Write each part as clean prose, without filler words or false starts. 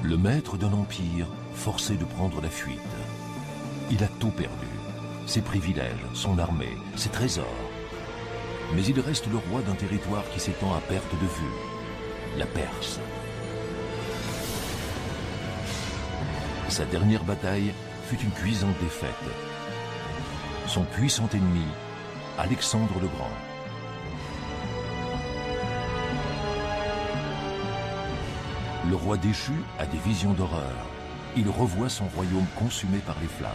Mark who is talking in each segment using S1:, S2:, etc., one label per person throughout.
S1: Le maître d'un empire forcé de prendre la fuite. Il a tout perdu. Ses privilèges, son armée, ses trésors. Mais il reste le roi d'un territoire qui s'étend à perte de vue. La Perse. Sa dernière bataille fut une cuisante défaite. Son puissant ennemi, Alexandre le Grand. Le roi déchu a des visions d'horreur. Il revoit son royaume consumé par les flammes.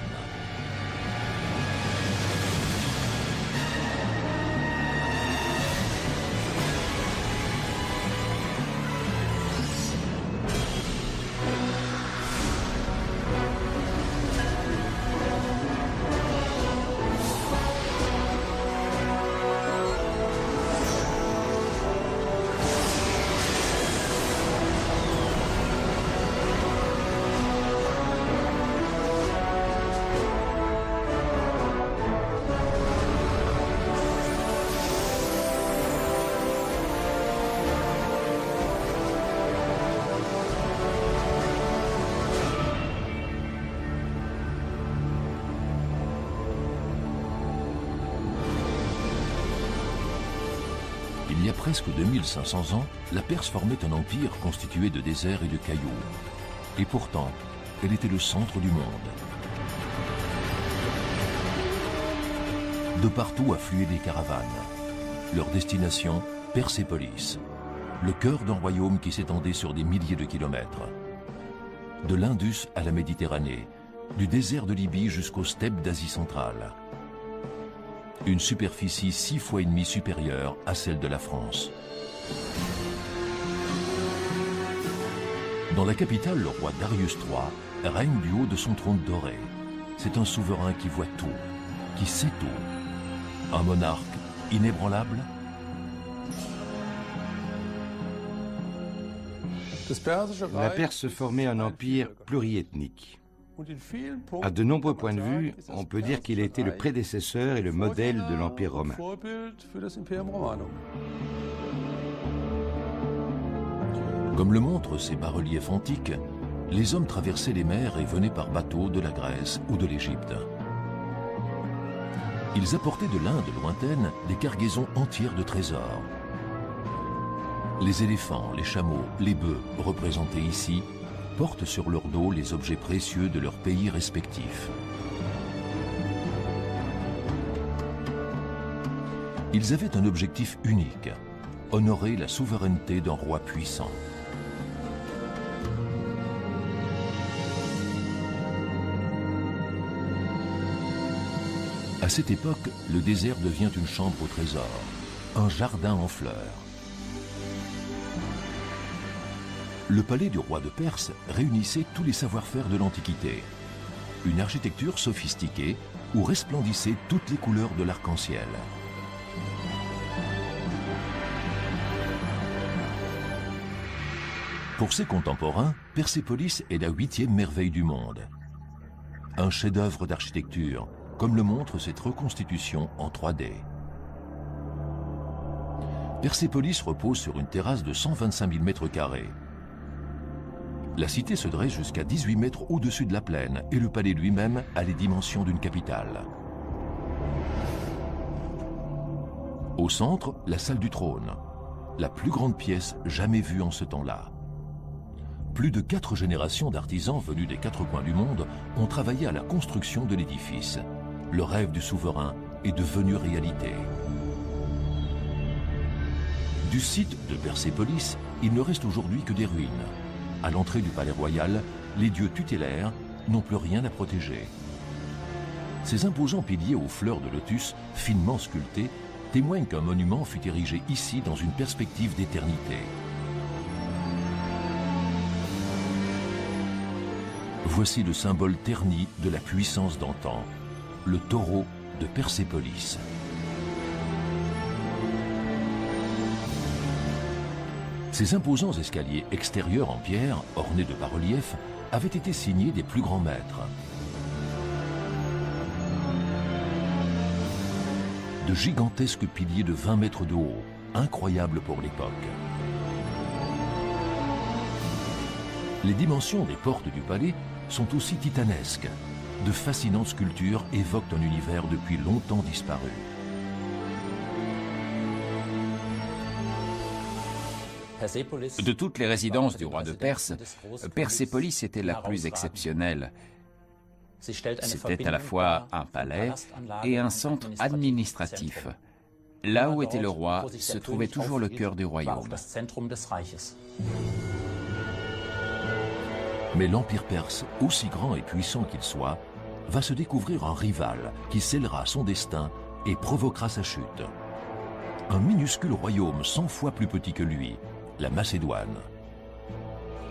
S1: Il y a presque 2500 ans, la Perse formait un empire constitué de déserts et de cailloux. Et pourtant, elle était le centre du monde. De partout affluaient des caravanes. Leur destination, Persépolis, le cœur d'un royaume qui s'étendait sur des milliers de kilomètres. De l'Indus à la Méditerranée, du désert de Libye jusqu'aux steppes d'Asie centrale. Une superficie 6 fois et demie supérieure à celle de la France. Dans la capitale, le roi Darius III règne du haut de son trône doré. C'est un souverain qui voit tout, qui sait tout. Un monarque inébranlable.
S2: La Perse formait un empire pluriethnique. À de nombreux points de vue, on peut dire qu'il a été le prédécesseur et le modèle de l'Empire romain.
S1: Comme le montrent ces bas-reliefs antiques, les hommes traversaient les mers et venaient par bateau de la Grèce ou de l'Égypte. Ils apportaient de l'Inde lointaine des cargaisons entières de trésors. Les éléphants, les chameaux, les bœufs, représentés ici, portent sur leur dos les objets précieux de leurs pays respectifs. Ils avaient un objectif unique, honorer la souveraineté d'un roi puissant. À cette époque, le désert devient une chambre au trésor, un jardin en fleurs. Le palais du roi de Perse réunissait tous les savoir-faire de l'Antiquité. Une architecture sophistiquée où resplendissaient toutes les couleurs de l'arc-en-ciel. Pour ses contemporains, Persépolis est la 8e merveille du monde. Un chef-d'œuvre d'architecture, comme le montre cette reconstitution en 3D. Persépolis repose sur une terrasse de 125 000 mètres carrés. La cité se dresse jusqu'à 18 mètres au-dessus de la plaine et le palais lui-même a les dimensions d'une capitale. Au centre, la salle du trône, la plus grande pièce jamais vue en ce temps-là. Plus de 4 générations d'artisans venus des 4 coins du monde ont travaillé à la construction de l'édifice. Le rêve du souverain est devenu réalité. Du site de Persépolis, il ne reste aujourd'hui que des ruines. À l'entrée du palais royal, les dieux tutélaires n'ont plus rien à protéger. Ces imposants piliers aux fleurs de lotus, finement sculptés, témoignent qu'un monument fut érigé ici dans une perspective d'éternité. Voici le symbole terni de la puissance d'antan, le taureau de Persépolis. Ces imposants escaliers extérieurs en pierre, ornés de bas-reliefs, avaient été signés des plus grands maîtres. De gigantesques piliers de 20 mètres de haut, incroyables pour l'époque. Les dimensions des portes du palais sont aussi titanesques. De fascinantes sculptures évoquent un univers depuis longtemps disparu.
S3: De toutes les résidences du roi de Perse, Persépolis était la plus exceptionnelle. C'était à la fois un palais et un centre administratif. Là où était le roi se trouvait toujours le cœur du royaume.
S1: Mais l'Empire perse, aussi grand et puissant qu'il soit, va se découvrir un rival qui scellera son destin et provoquera sa chute. Un minuscule royaume 100 fois plus petit que lui, la Macédoine.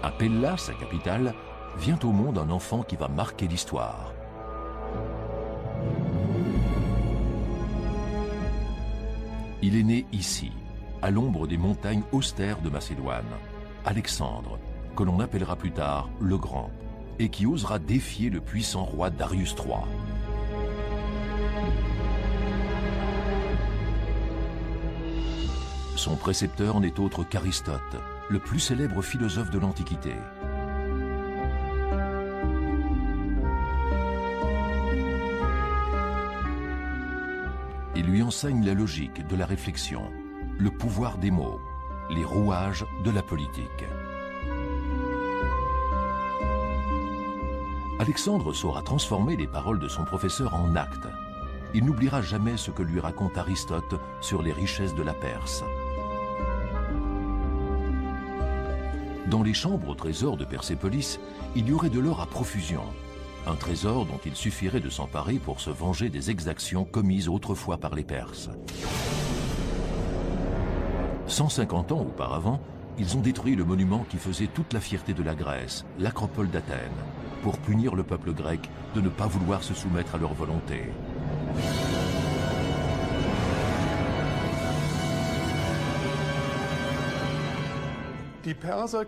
S1: À Pella, sa capitale, vient au monde un enfant qui va marquer l'histoire. Il est né ici, à l'ombre des montagnes austères de Macédoine, Alexandre, que l'on appellera plus tard le Grand, et qui osera défier le puissant roi Darius III. Son précepteur n'est autre qu'Aristote, le plus célèbre philosophe de l'Antiquité. Il lui enseigne la logique de la réflexion, le pouvoir des mots, les rouages de la politique. Alexandre saura transformer les paroles de son professeur en actes. Il n'oubliera jamais ce que lui raconte Aristote sur les richesses de la Perse. Dans les chambres au trésor de Persépolis, il y aurait de l'or à profusion. Un trésor dont il suffirait de s'emparer pour se venger des exactions commises autrefois par les Perses. 150 ans auparavant, ils ont détruit le monument qui faisait toute la fierté de la Grèce, l'Acropole d'Athènes, pour punir le peuple grec de ne pas vouloir se soumettre à leur volonté.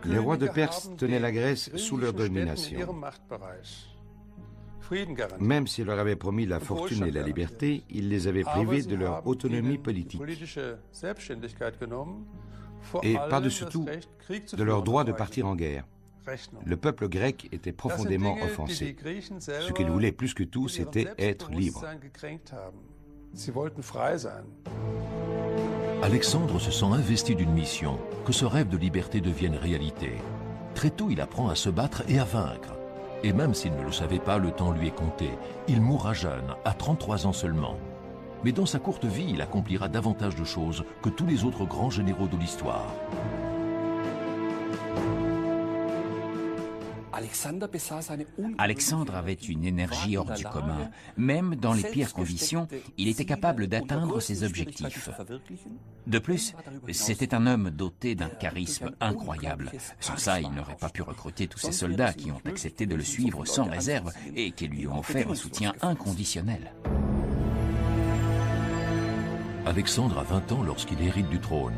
S2: Les rois de Perse tenaient la Grèce sous leur domination. Même s'il leur avait promis la fortune et la liberté, il les avait privés de leur autonomie politique. Et par-dessus tout, de leur droit de partir en guerre. Le peuple grec était profondément offensé. Ce qu'il voulait plus que tout, c'était être libre.
S1: Alexandre se sent investi d'une mission, que ce rêve de liberté devienne réalité. Très tôt, il apprend à se battre et à vaincre. Et même s'il ne le savait pas, le temps lui est compté. Il mourra jeune, à 33 ans seulement. Mais dans sa courte vie, il accomplira davantage de choses que tous les autres grands généraux de l'histoire.
S3: Alexandre avait une énergie hors du commun. Même dans les pires conditions, il était capable d'atteindre ses objectifs. De plus, c'était un homme doté d'un charisme incroyable. Sans ça, il n'aurait pas pu recruter tous ces soldats qui ont accepté de le suivre sans réserve et qui lui ont offert un soutien inconditionnel.
S1: Alexandre a 20 ans lorsqu'il hérite du trône.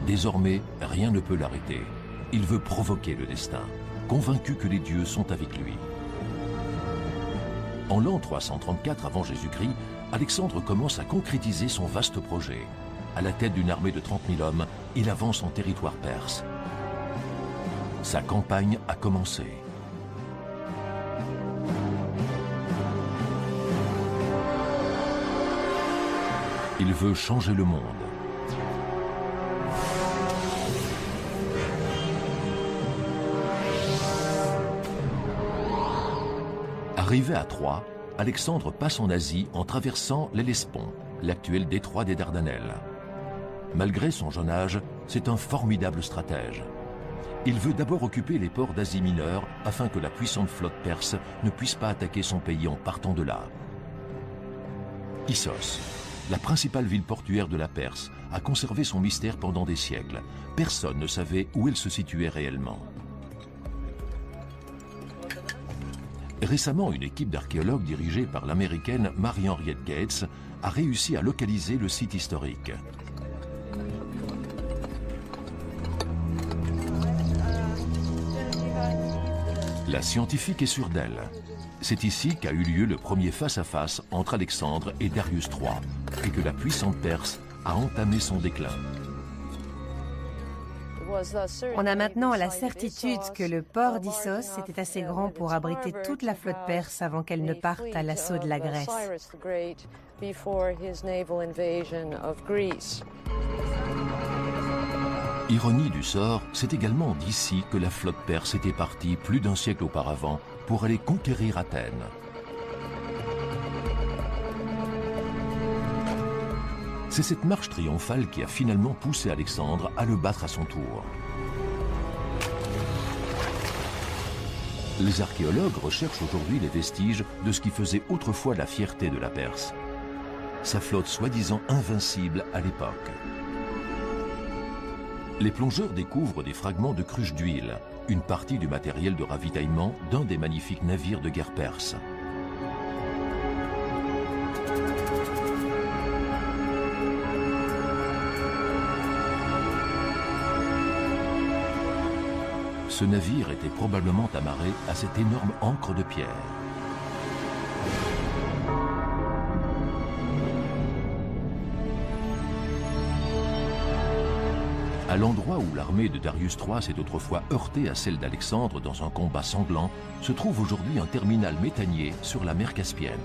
S1: Désormais, rien ne peut l'arrêter. Il veut provoquer le destin, convaincu que les dieux sont avec lui. En l'an 334 avant Jésus-Christ, Alexandre commence à concrétiser son vaste projet. À la tête d'une armée de 30 000 hommes, il avance en territoire perse. Sa campagne a commencé. Il veut changer le monde. Arrivé à Troie, Alexandre passe en Asie en traversant l'Hellespont, l'actuel détroit des Dardanelles. Malgré son jeune âge, c'est un formidable stratège. Il veut d'abord occuper les ports d'Asie mineure afin que la puissante flotte perse ne puisse pas attaquer son pays en partant de là. Issos, la principale ville portuaire de la Perse, a conservé son mystère pendant des siècles. Personne ne savait où elle se situait réellement. Récemment, une équipe d'archéologues dirigée par l'américaine Mary-Henriette Gates a réussi à localiser le site historique. La scientifique est sûre d'elle. C'est ici qu'a eu lieu le premier face-à-face entre Alexandre et Darius III, et que la puissante Perse a entamé son déclin.
S4: On a maintenant la certitude que le port d'Issos était assez grand pour abriter toute la flotte perse avant qu'elle ne parte à l'assaut de la Grèce.
S1: Ironie du sort, c'est également d'ici que la flotte perse était partie plus d'un siècle auparavant pour aller conquérir Athènes. C'est cette marche triomphale qui a finalement poussé Alexandre à le battre à son tour. Les archéologues recherchent aujourd'hui les vestiges de ce qui faisait autrefois la fierté de la Perse. Sa flotte soi-disant invincible à l'époque. Les plongeurs découvrent des fragments de cruches d'huile, une partie du matériel de ravitaillement d'un des magnifiques navires de guerre perses. Ce navire était probablement amarré à cette énorme ancre de pierre. À l'endroit où l'armée de Darius III s'est autrefois heurtée à celle d'Alexandre dans un combat sanglant, se trouve aujourd'hui un terminal méthanier sur la mer Caspienne.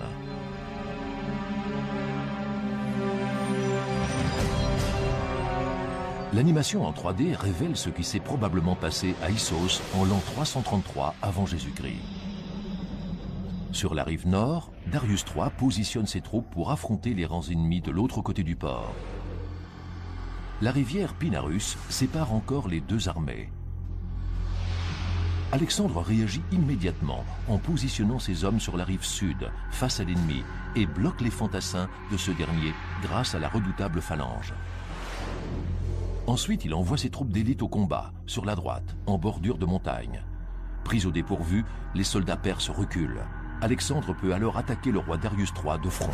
S1: L'animation en 3D révèle ce qui s'est probablement passé à Issos en l'an 333 avant Jésus-Christ. Sur la rive nord, Darius III positionne ses troupes pour affronter les rangs ennemis de l'autre côté du port. La rivière Pinarus sépare encore les deux armées. Alexandre réagit immédiatement en positionnant ses hommes sur la rive sud, face à l'ennemi, et bloque les fantassins de ce dernier grâce à la redoutable phalange. Ensuite, il envoie ses troupes d'élite au combat, sur la droite, en bordure de montagne. Pris au dépourvu, les soldats perses reculent. Alexandre peut alors attaquer le roi Darius III de front.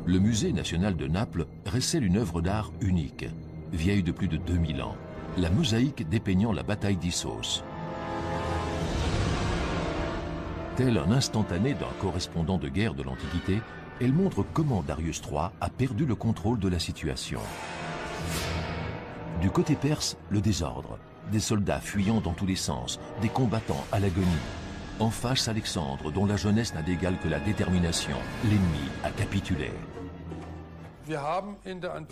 S1: Le musée national de Naples recèle une œuvre d'art unique, vieille de plus de 2000 ans, la mosaïque dépeignant la bataille d'Issos. Tel un instantané d'un correspondant de guerre de l'Antiquité, elle montre comment Darius III a perdu le contrôle de la situation. Du côté perse, le désordre, des soldats fuyant dans tous les sens, des combattants à l'agonie. En face, Alexandre, dont la jeunesse n'a d'égal que la détermination. L'ennemi a capitulé.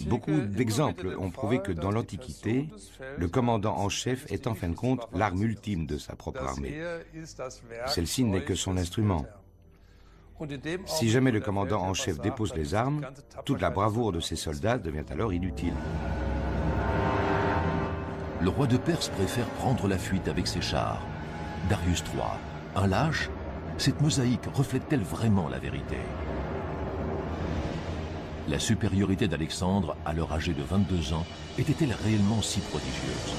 S2: Beaucoup d'exemples ont prouvé que dans l'Antiquité, le commandant en chef est en fin de compte l'arme ultime de sa propre armée. Celle-ci n'est que son instrument. Si jamais le commandant en chef dépose les armes, toute la bravoure de ses soldats devient alors inutile.
S1: Le roi de Perse préfère prendre la fuite avec ses chars. Darius III, un lâche, cette mosaïque reflète-t-elle vraiment la vérité? La supériorité d'Alexandre, alors âgé de 22 ans, était-elle réellement si prodigieuse?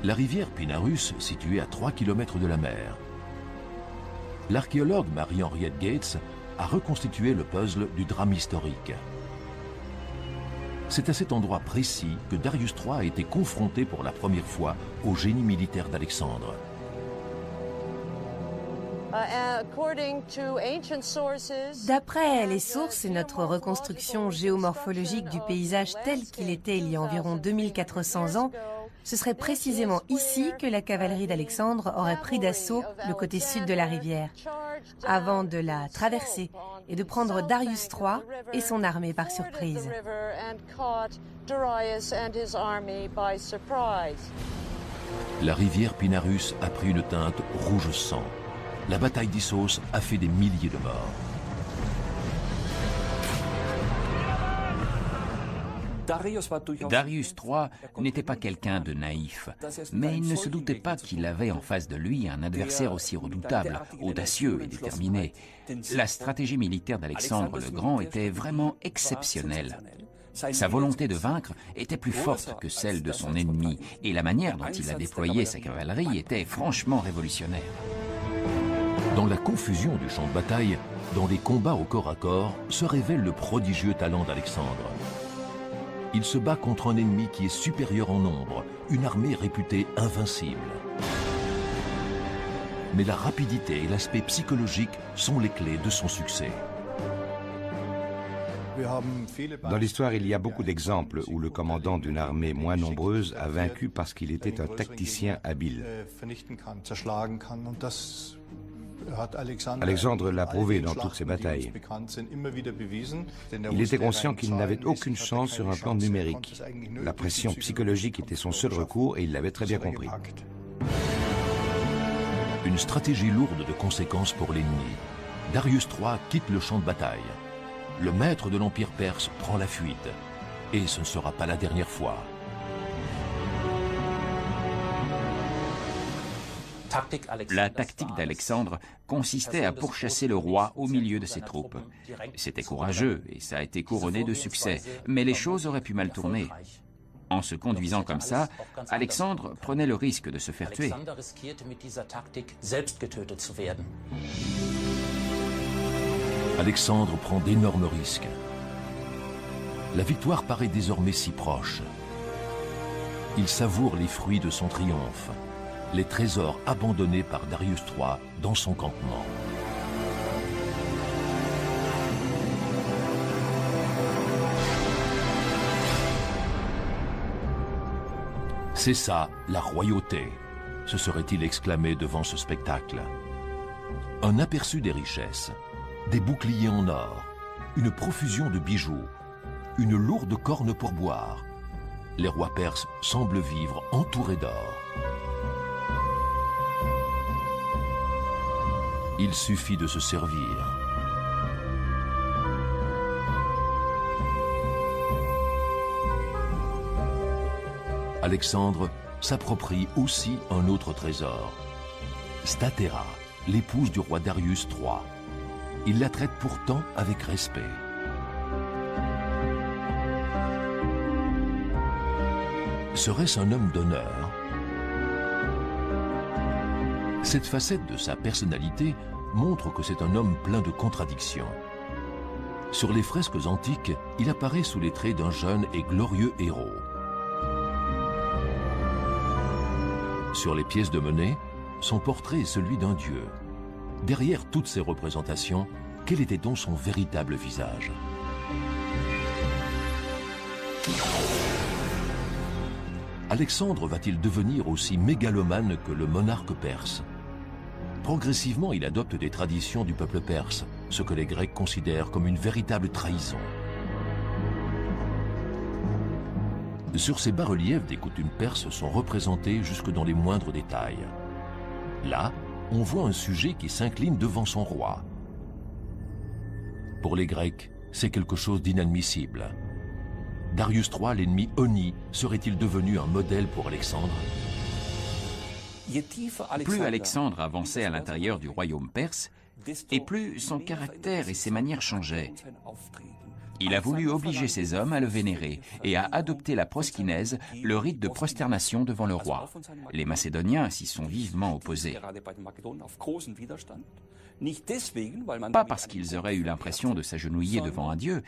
S1: La rivière Pinarus, située à 3 km de la mer. L'archéologue Marie-Henriette Gates a reconstitué le puzzle du drame historique. C'est à cet endroit précis que Darius III a été confronté pour la première fois au génie militaire d'Alexandre.
S4: D'après les sources et notre reconstruction géomorphologique du paysage tel qu'il était il y a environ 2400 ans, ce serait précisément ici que la cavalerie d'Alexandre aurait pris d'assaut le côté sud de la rivière, avant de la traverser et de prendre Darius III et son armée par surprise.
S1: La rivière Pinarus a pris une teinte rouge sang. La bataille d'Issos a fait des milliers de morts.
S3: Darius III n'était pas quelqu'un de naïf, mais il ne se doutait pas qu'il avait en face de lui un adversaire aussi redoutable, audacieux et déterminé. La stratégie militaire d'Alexandre le Grand était vraiment exceptionnelle. Sa volonté de vaincre était plus forte que celle de son ennemi, et la manière dont il a déployé sa cavalerie était franchement révolutionnaire.
S1: Dans la confusion du champ de bataille, dans les combats au corps à corps, se révèle le prodigieux talent d'Alexandre. Il se bat contre un ennemi qui est supérieur en nombre, une armée réputée invincible. Mais la rapidité et l'aspect psychologique sont les clés de son succès.
S2: Dans l'histoire, il y a beaucoup d'exemples où le commandant d'une armée moins nombreuse a vaincu parce qu'il était un tacticien habile. Alexandre l'a prouvé dans toutes ses batailles. Il était conscient qu'il n'avait aucune chance sur un plan numérique. La pression psychologique était son seul recours et il l'avait très bien compris.
S1: Une stratégie lourde de conséquences pour l'ennemi. Darius III quitte le champ de bataille. Le maître de l'Empire perse prend la fuite. Et ce ne sera pas la dernière fois.
S3: La tactique d'Alexandre consistait à pourchasser le roi au milieu de ses troupes. C'était courageux et ça a été couronné de succès, mais les choses auraient pu mal tourner. En se conduisant comme ça, Alexandre prenait le risque de se faire tuer.
S1: Alexandre prend d'énormes risques. La victoire paraît désormais si proche. Il savoure les fruits de son triomphe, les trésors abandonnés par Darius III dans son campement. C'est ça, la royauté, se serait-il exclamé devant ce spectacle. Un aperçu des richesses, des boucliers en or, une profusion de bijoux, une lourde corne pour boire. Les rois perses semblent vivre entourés d'or. Il suffit de se servir. Alexandre s'approprie aussi un autre trésor. Statera, l'épouse du roi Darius III. Il la traite pourtant avec respect. Serait-ce un homme d'honneur? Cette facette de sa personnalité montre que c'est un homme plein de contradictions. Sur les fresques antiques, il apparaît sous les traits d'un jeune et glorieux héros. Sur les pièces de monnaie, son portrait est celui d'un dieu. Derrière toutes ces représentations, quel était donc son véritable visage? Alexandre va-t-il devenir aussi mégalomane que le monarque perse? Progressivement, il adopte des traditions du peuple perse, ce que les Grecs considèrent comme une véritable trahison. Sur ces bas-reliefs des coutumes perses sont représentés jusque dans les moindres détails. Là, on voit un sujet qui s'incline devant son roi. Pour les Grecs, c'est quelque chose d'inadmissible. Darius III, l'ennemi honni, serait-il devenu un modèle pour Alexandre?
S3: Plus Alexandre avançait à l'intérieur du royaume perse, et plus son caractère et ses manières changeaient. Il a voulu obliger ses hommes à le vénérer et à adopter la proskinèse, le rite de prosternation devant le roi. Les Macédoniens s'y sont vivement opposés. Pas parce qu'ils auraient eu l'impression de s'agenouiller devant un dieu,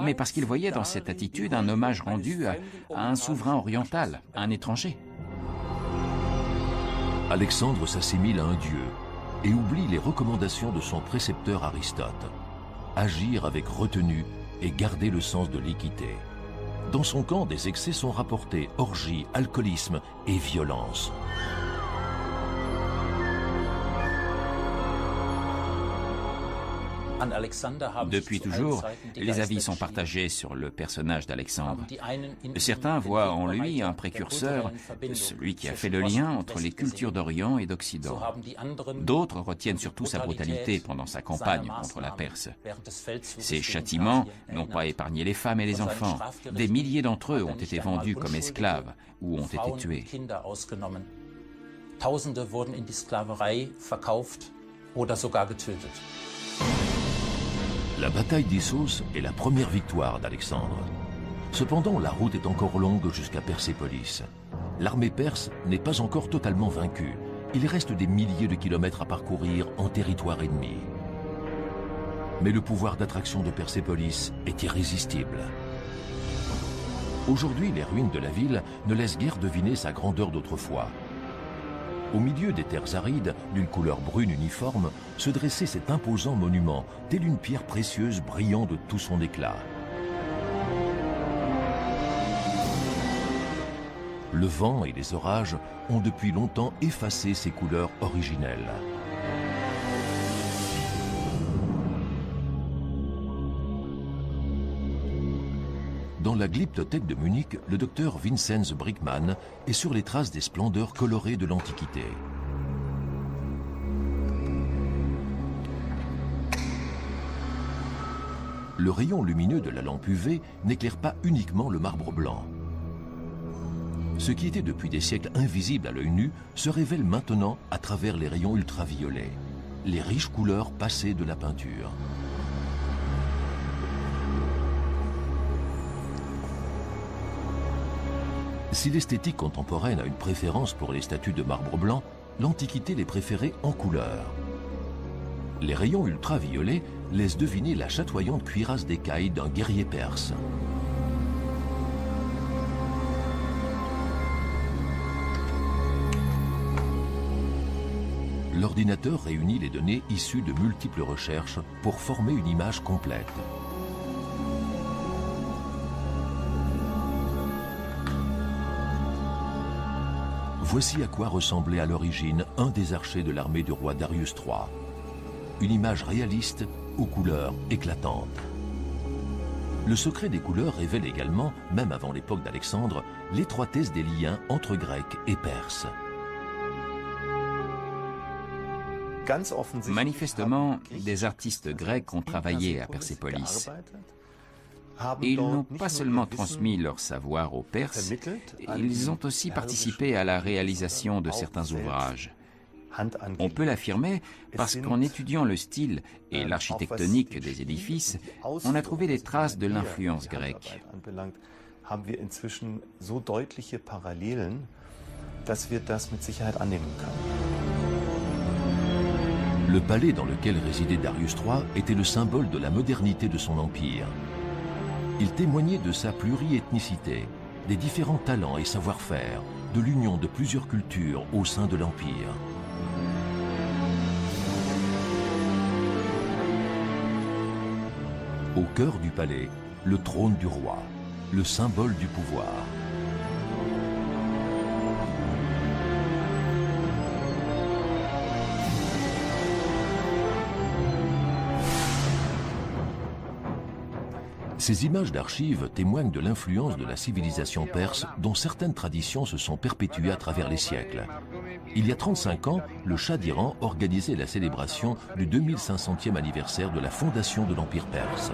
S3: mais parce qu'ils voyaient dans cette attitude un hommage rendu à un souverain oriental, un étranger.
S1: Alexandre s'assimile à un dieu et oublie les recommandations de son précepteur Aristote. Agir avec retenue et garder le sens de l'équité. Dans son camp, des excès sont rapportés, orgies, alcoolisme et violence.
S3: Depuis toujours, les avis sont partagés sur le personnage d'Alexandre. Certains voient en lui un précurseur, celui qui a fait le lien entre les cultures d'Orient et d'Occident. D'autres retiennent surtout sa brutalité pendant sa campagne contre la Perse. Ses châtiments n'ont pas épargné les femmes et les enfants. Des milliers d'entre eux ont été vendus comme esclaves ou ont été tués.
S5: Tausende wurden in die Sklaverei verkauft oder sogar getötet.
S1: La bataille d'Issos est la première victoire d'Alexandre. Cependant, la route est encore longue jusqu'à Persépolis. L'armée perse n'est pas encore totalement vaincue. Il reste des milliers de kilomètres à parcourir en territoire ennemi. Mais le pouvoir d'attraction de Persépolis est irrésistible. Aujourd'hui, les ruines de la ville ne laissent guère deviner sa grandeur d'autrefois. Au milieu des terres arides, d'une couleur brune uniforme, se dressait cet imposant monument, tel une pierre précieuse brillant de tout son éclat. Le vent et les orages ont depuis longtemps effacé ces couleurs originelles. Dans la Glyptothèque de Munich, le docteur Vinzenz Brickmann est sur les traces des splendeurs colorées de l'Antiquité. Le rayon lumineux de la lampe UV n'éclaire pas uniquement le marbre blanc. Ce qui était depuis des siècles invisible à l'œil nu se révèle maintenant à travers les rayons ultraviolets, les riches couleurs passées de la peinture. Si l'esthétique contemporaine a une préférence pour les statues de marbre blanc, l'Antiquité les préférait en couleur. Les rayons ultraviolets laissent deviner la chatoyante cuirasse d'écaille d'un guerrier perse. L'ordinateur réunit les données issues de multiples recherches pour former une image complète. Voici à quoi ressemblait à l'origine un des archers de l'armée du roi Darius III. Une image réaliste aux couleurs éclatantes. Le secret des couleurs révèle également, même avant l'époque d'Alexandre, l'étroitesse des liens entre Grecs et Perses.
S3: Manifestement, des artistes grecs ont travaillé à Persépolis. Ils n'ont pas seulement transmis leur savoir aux Perses, ils ont aussi participé à la réalisation de certains ouvrages. On peut l'affirmer parce qu'en étudiant le style et l'architectonique des édifices, on a trouvé des traces de l'influence grecque.
S1: Le palais dans lequel résidait Darius III était le symbole de la modernité de son empire. Il témoignait de sa pluriethnicité, des différents talents et savoir-faire, de l'union de plusieurs cultures au sein de l'empire. Au cœur du palais, le trône du roi, le symbole du pouvoir. Ces images d'archives témoignent de l'influence de la civilisation perse dont certaines traditions se sont perpétuées à travers les siècles. Il y a 35 ans, le Shah d'Iran organisait la célébration du 2500e anniversaire de la fondation de l'Empire perse.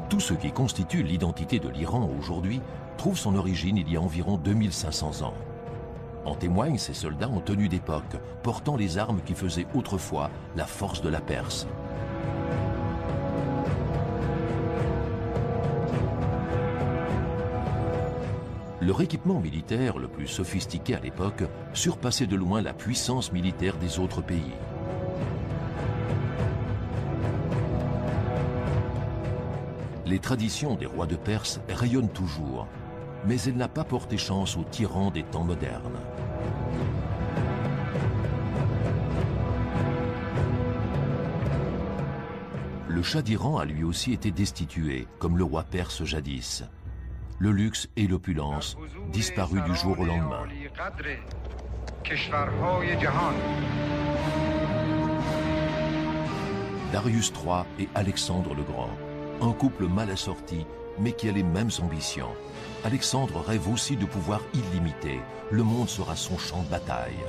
S1: Tout ce qui constitue l'identité de l'Iran aujourd'hui trouve son origine il y a environ 2500 ans. En témoignent ces soldats en tenue d'époque, portant les armes qui faisaient autrefois la force de la Perse. Leur équipement militaire le plus sophistiqué à l'époque surpassait de loin la puissance militaire des autres pays. Les traditions des rois de Perse rayonnent toujours, mais elle n'a pas porté chance aux tyrans des temps modernes. Le Shah d'Iran a lui aussi été destitué, comme le roi perse jadis. Le luxe et l'opulence disparus du jour au lendemain. Darius III et Alexandre le Grand, un couple mal assorti, mais qui a les mêmes ambitions. Alexandre rêve aussi de pouvoir illimité. Le monde sera son champ de bataille.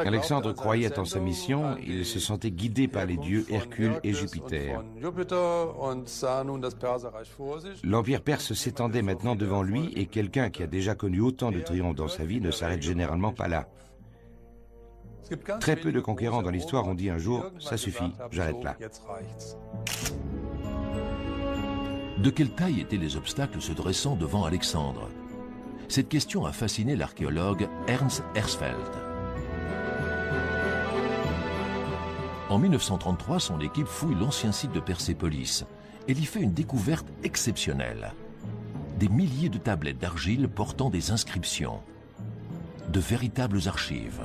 S2: Alexandre croyait en sa mission, il se sentait guidé par les dieux Hercule et Jupiter. L'Empire perse s'étendait maintenant devant lui et quelqu'un qui a déjà connu autant de triomphes dans sa vie ne s'arrête généralement pas là. Très peu de conquérants dans l'histoire ont dit un jour « ça suffit, j'arrête là ».
S1: De quelle taille étaient les obstacles se dressant devant Alexandre? Cette question a fasciné l'archéologue Ernst Herzfeld. En 1933, son équipe fouille l'ancien site de Persépolis. Elle y fait une découverte exceptionnelle. Des milliers de tablettes d'argile portant des inscriptions. De véritables archives.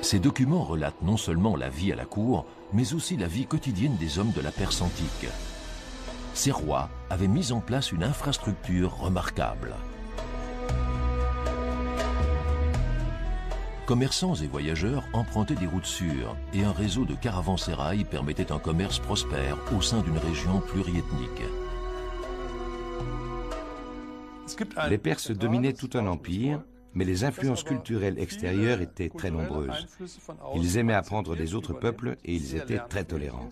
S1: Ces documents relatent non seulement la vie à la cour, mais aussi la vie quotidienne des hommes de la Perse antique. Ces rois avaient mis en place une infrastructure remarquable. Commerçants et voyageurs empruntaient des routes sûres et un réseau de caravansérails permettait un commerce prospère au sein d'une région pluriethnique.
S2: Les Perses dominaient tout un empire, mais les influences culturelles extérieures étaient très nombreuses. Ils aimaient apprendre des autres peuples et ils étaient très tolérants.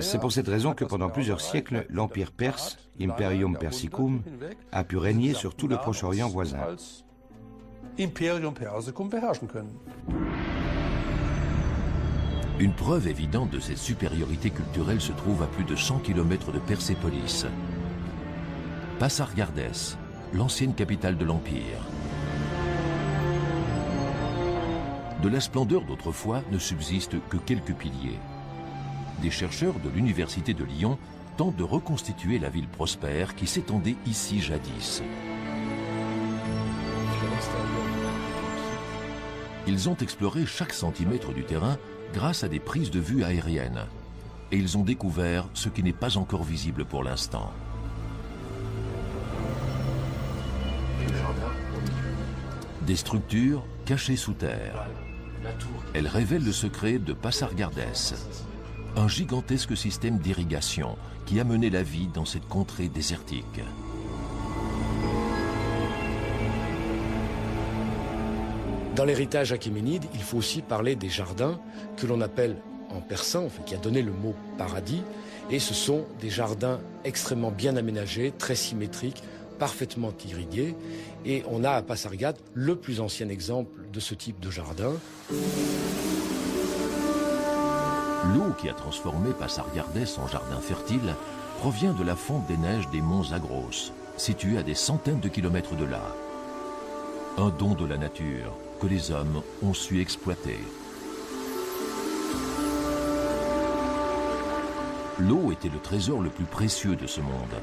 S2: C'est pour cette raison que pendant plusieurs siècles, l'Empire perse, Imperium Persicum, a pu régner sur tout le Proche-Orient voisin.
S1: Une preuve évidente de cette supériorité culturelle se trouve à plus de 100 km de Persépolis. Pasargardès, l'ancienne capitale de l'Empire. De la splendeur d'autrefois ne subsistent que quelques piliers. Des chercheurs de l'Université de Lyon tentent de reconstituer la ville prospère qui s'étendait ici jadis. Ils ont exploré chaque centimètre du terrain grâce à des prises de vue aériennes. Et ils ont découvert ce qui n'est pas encore visible pour l'instant. Des structures cachées sous terre. Elles révèlent le secret de Pasargardès, un gigantesque système d'irrigation qui a mené la vie dans cette contrée désertique.
S6: Dans l'héritage achéménide, il faut aussi parler des jardins que l'on appelle en persan, enfin, qui a donné le mot paradis, et ce sont des jardins extrêmement bien aménagés, très symétriques, parfaitement irrigués, et on a à Pasargade le plus ancien exemple de ce type de jardin.
S1: L'eau qui a transformé Pasargardès en jardin fertile provient de la fonte des neiges des monts Zagros, situés à des centaines de kilomètres de là. Un don de la nature que les hommes ont su exploiter. L'eau était le trésor le plus précieux de ce monde.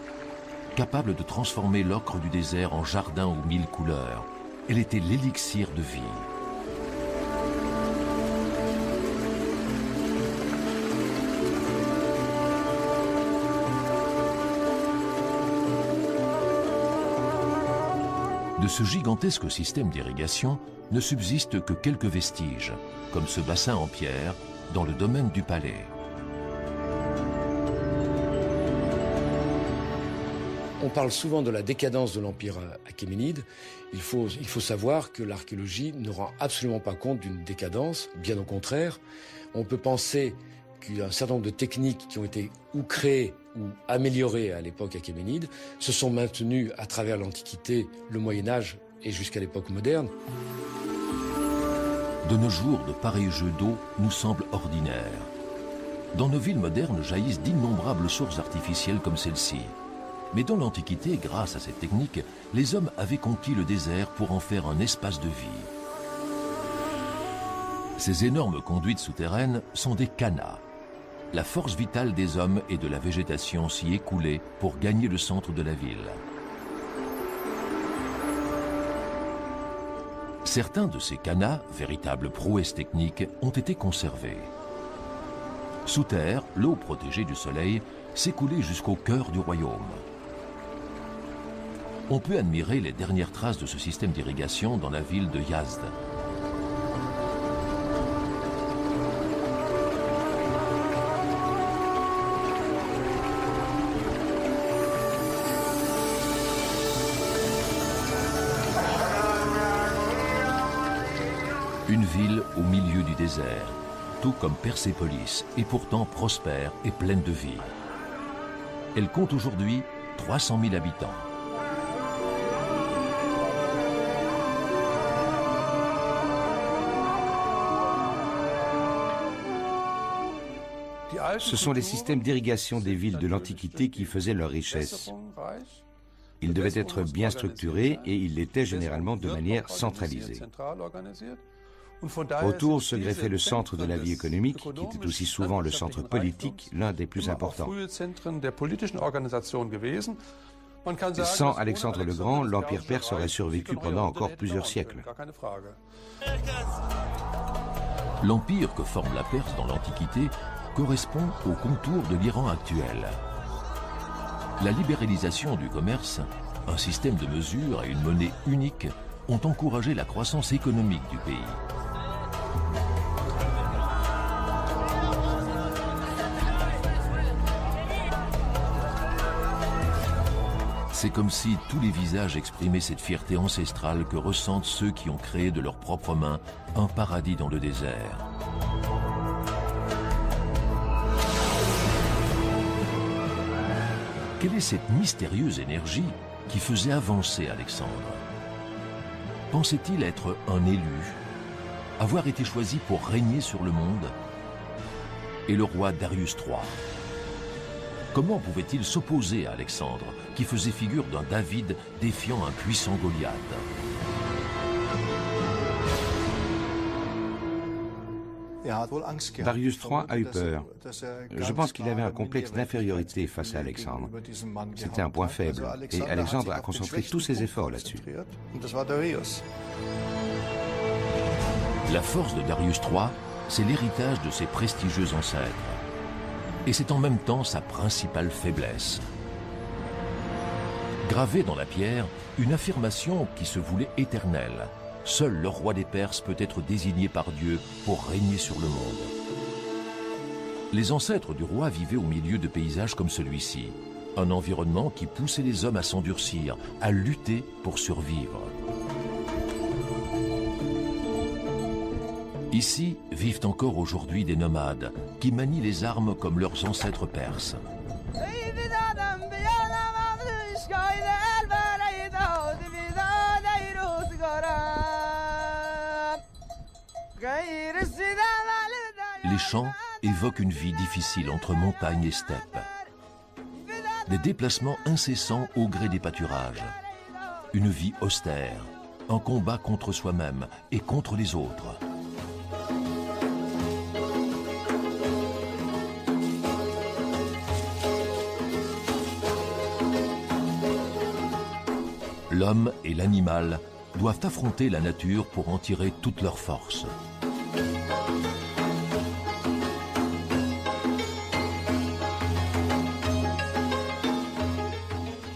S1: Capable de transformer l'ocre du désert en jardin aux 1000 couleurs, elle était l'élixir de vie. De ce gigantesque système d'irrigation ne subsistent que quelques vestiges, comme ce bassin en pierre dans le domaine du palais.
S6: On parle souvent de la décadence de l'Empire achéménide. Il faut savoir que l'archéologie ne rend absolument pas compte d'une décadence, bien au contraire. On peut penser qu'il y a un certain nombre de techniques qui ont été ou créées ou améliorées à l'époque achéménide, se sont maintenues à travers l'Antiquité, le Moyen-Âge et jusqu'à l'époque moderne.
S1: De nos jours, de pareils jeux d'eau nous semblent ordinaires. Dans nos villes modernes jaillissent d'innombrables sources artificielles comme celle-ci. Mais dans l'Antiquité, grâce à cette technique, les hommes avaient conquis le désert pour en faire un espace de vie. Ces énormes conduites souterraines sont des cannas. La force vitale des hommes et de la végétation s'y écoulait pour gagner le centre de la ville. Certains de ces cannas, véritables prouesses techniques, ont été conservés. Sous terre, l'eau protégée du soleil s'écoulait jusqu'au cœur du royaume. On peut admirer les dernières traces de ce système d'irrigation dans la ville de Yazd. Une ville au milieu du désert, tout comme Persépolis, et pourtant prospère et pleine de vie. Elle compte aujourd'hui 300 000 habitants.
S2: Ce sont les systèmes d'irrigation des villes de l'Antiquité qui faisaient leur richesse. Ils devaient être bien structurés et ils l'étaient généralement de manière centralisée. Autour se greffait le centre de la vie économique, qui était aussi souvent le centre politique, l'un des plus importants. Sans Alexandre le Grand, l'Empire perse aurait survécu pendant encore plusieurs siècles.
S1: L'empire que forme la Perse dans l'Antiquité correspond au contour de l'Iran actuel. La libéralisation du commerce, un système de mesure et une monnaie unique ont encouragé la croissance économique du pays. C'est comme si tous les visages exprimaient cette fierté ancestrale que ressentent ceux qui ont créé de leurs propres mains un paradis dans le désert. Quelle est cette mystérieuse énergie qui faisait avancer Alexandre? Pensait-il être un élu, avoir été choisi pour régner sur le monde? Et le roi Darius III? Comment pouvait-il s'opposer à Alexandre, qui faisait figure d'un David défiant un puissant Goliath?
S2: Darius III a eu peur. Je pense qu'il avait un complexe d'infériorité face à Alexandre. C'était un point faible, et Alexandre a concentré tous ses efforts là-dessus.
S1: La force de Darius III, c'est l'héritage de ses prestigieux ancêtres. Et c'est en même temps sa principale faiblesse. Gravée dans la pierre, une affirmation qui se voulait éternelle. Seul le roi des Perses peut être désigné par Dieu pour régner sur le monde. Les ancêtres du roi vivaient au milieu de paysages comme celui-ci. Un environnement qui poussait les hommes à s'endurcir, à lutter pour survivre. Ici vivent encore aujourd'hui des nomades qui manient les armes comme leurs ancêtres perses. Les chants évoquent une vie difficile entre montagnes et steppes. Des déplacements incessants au gré des pâturages. Une vie austère, un combat contre soi-même et contre les autres. L'homme et l'animal doivent affronter la nature pour en tirer toute leur force.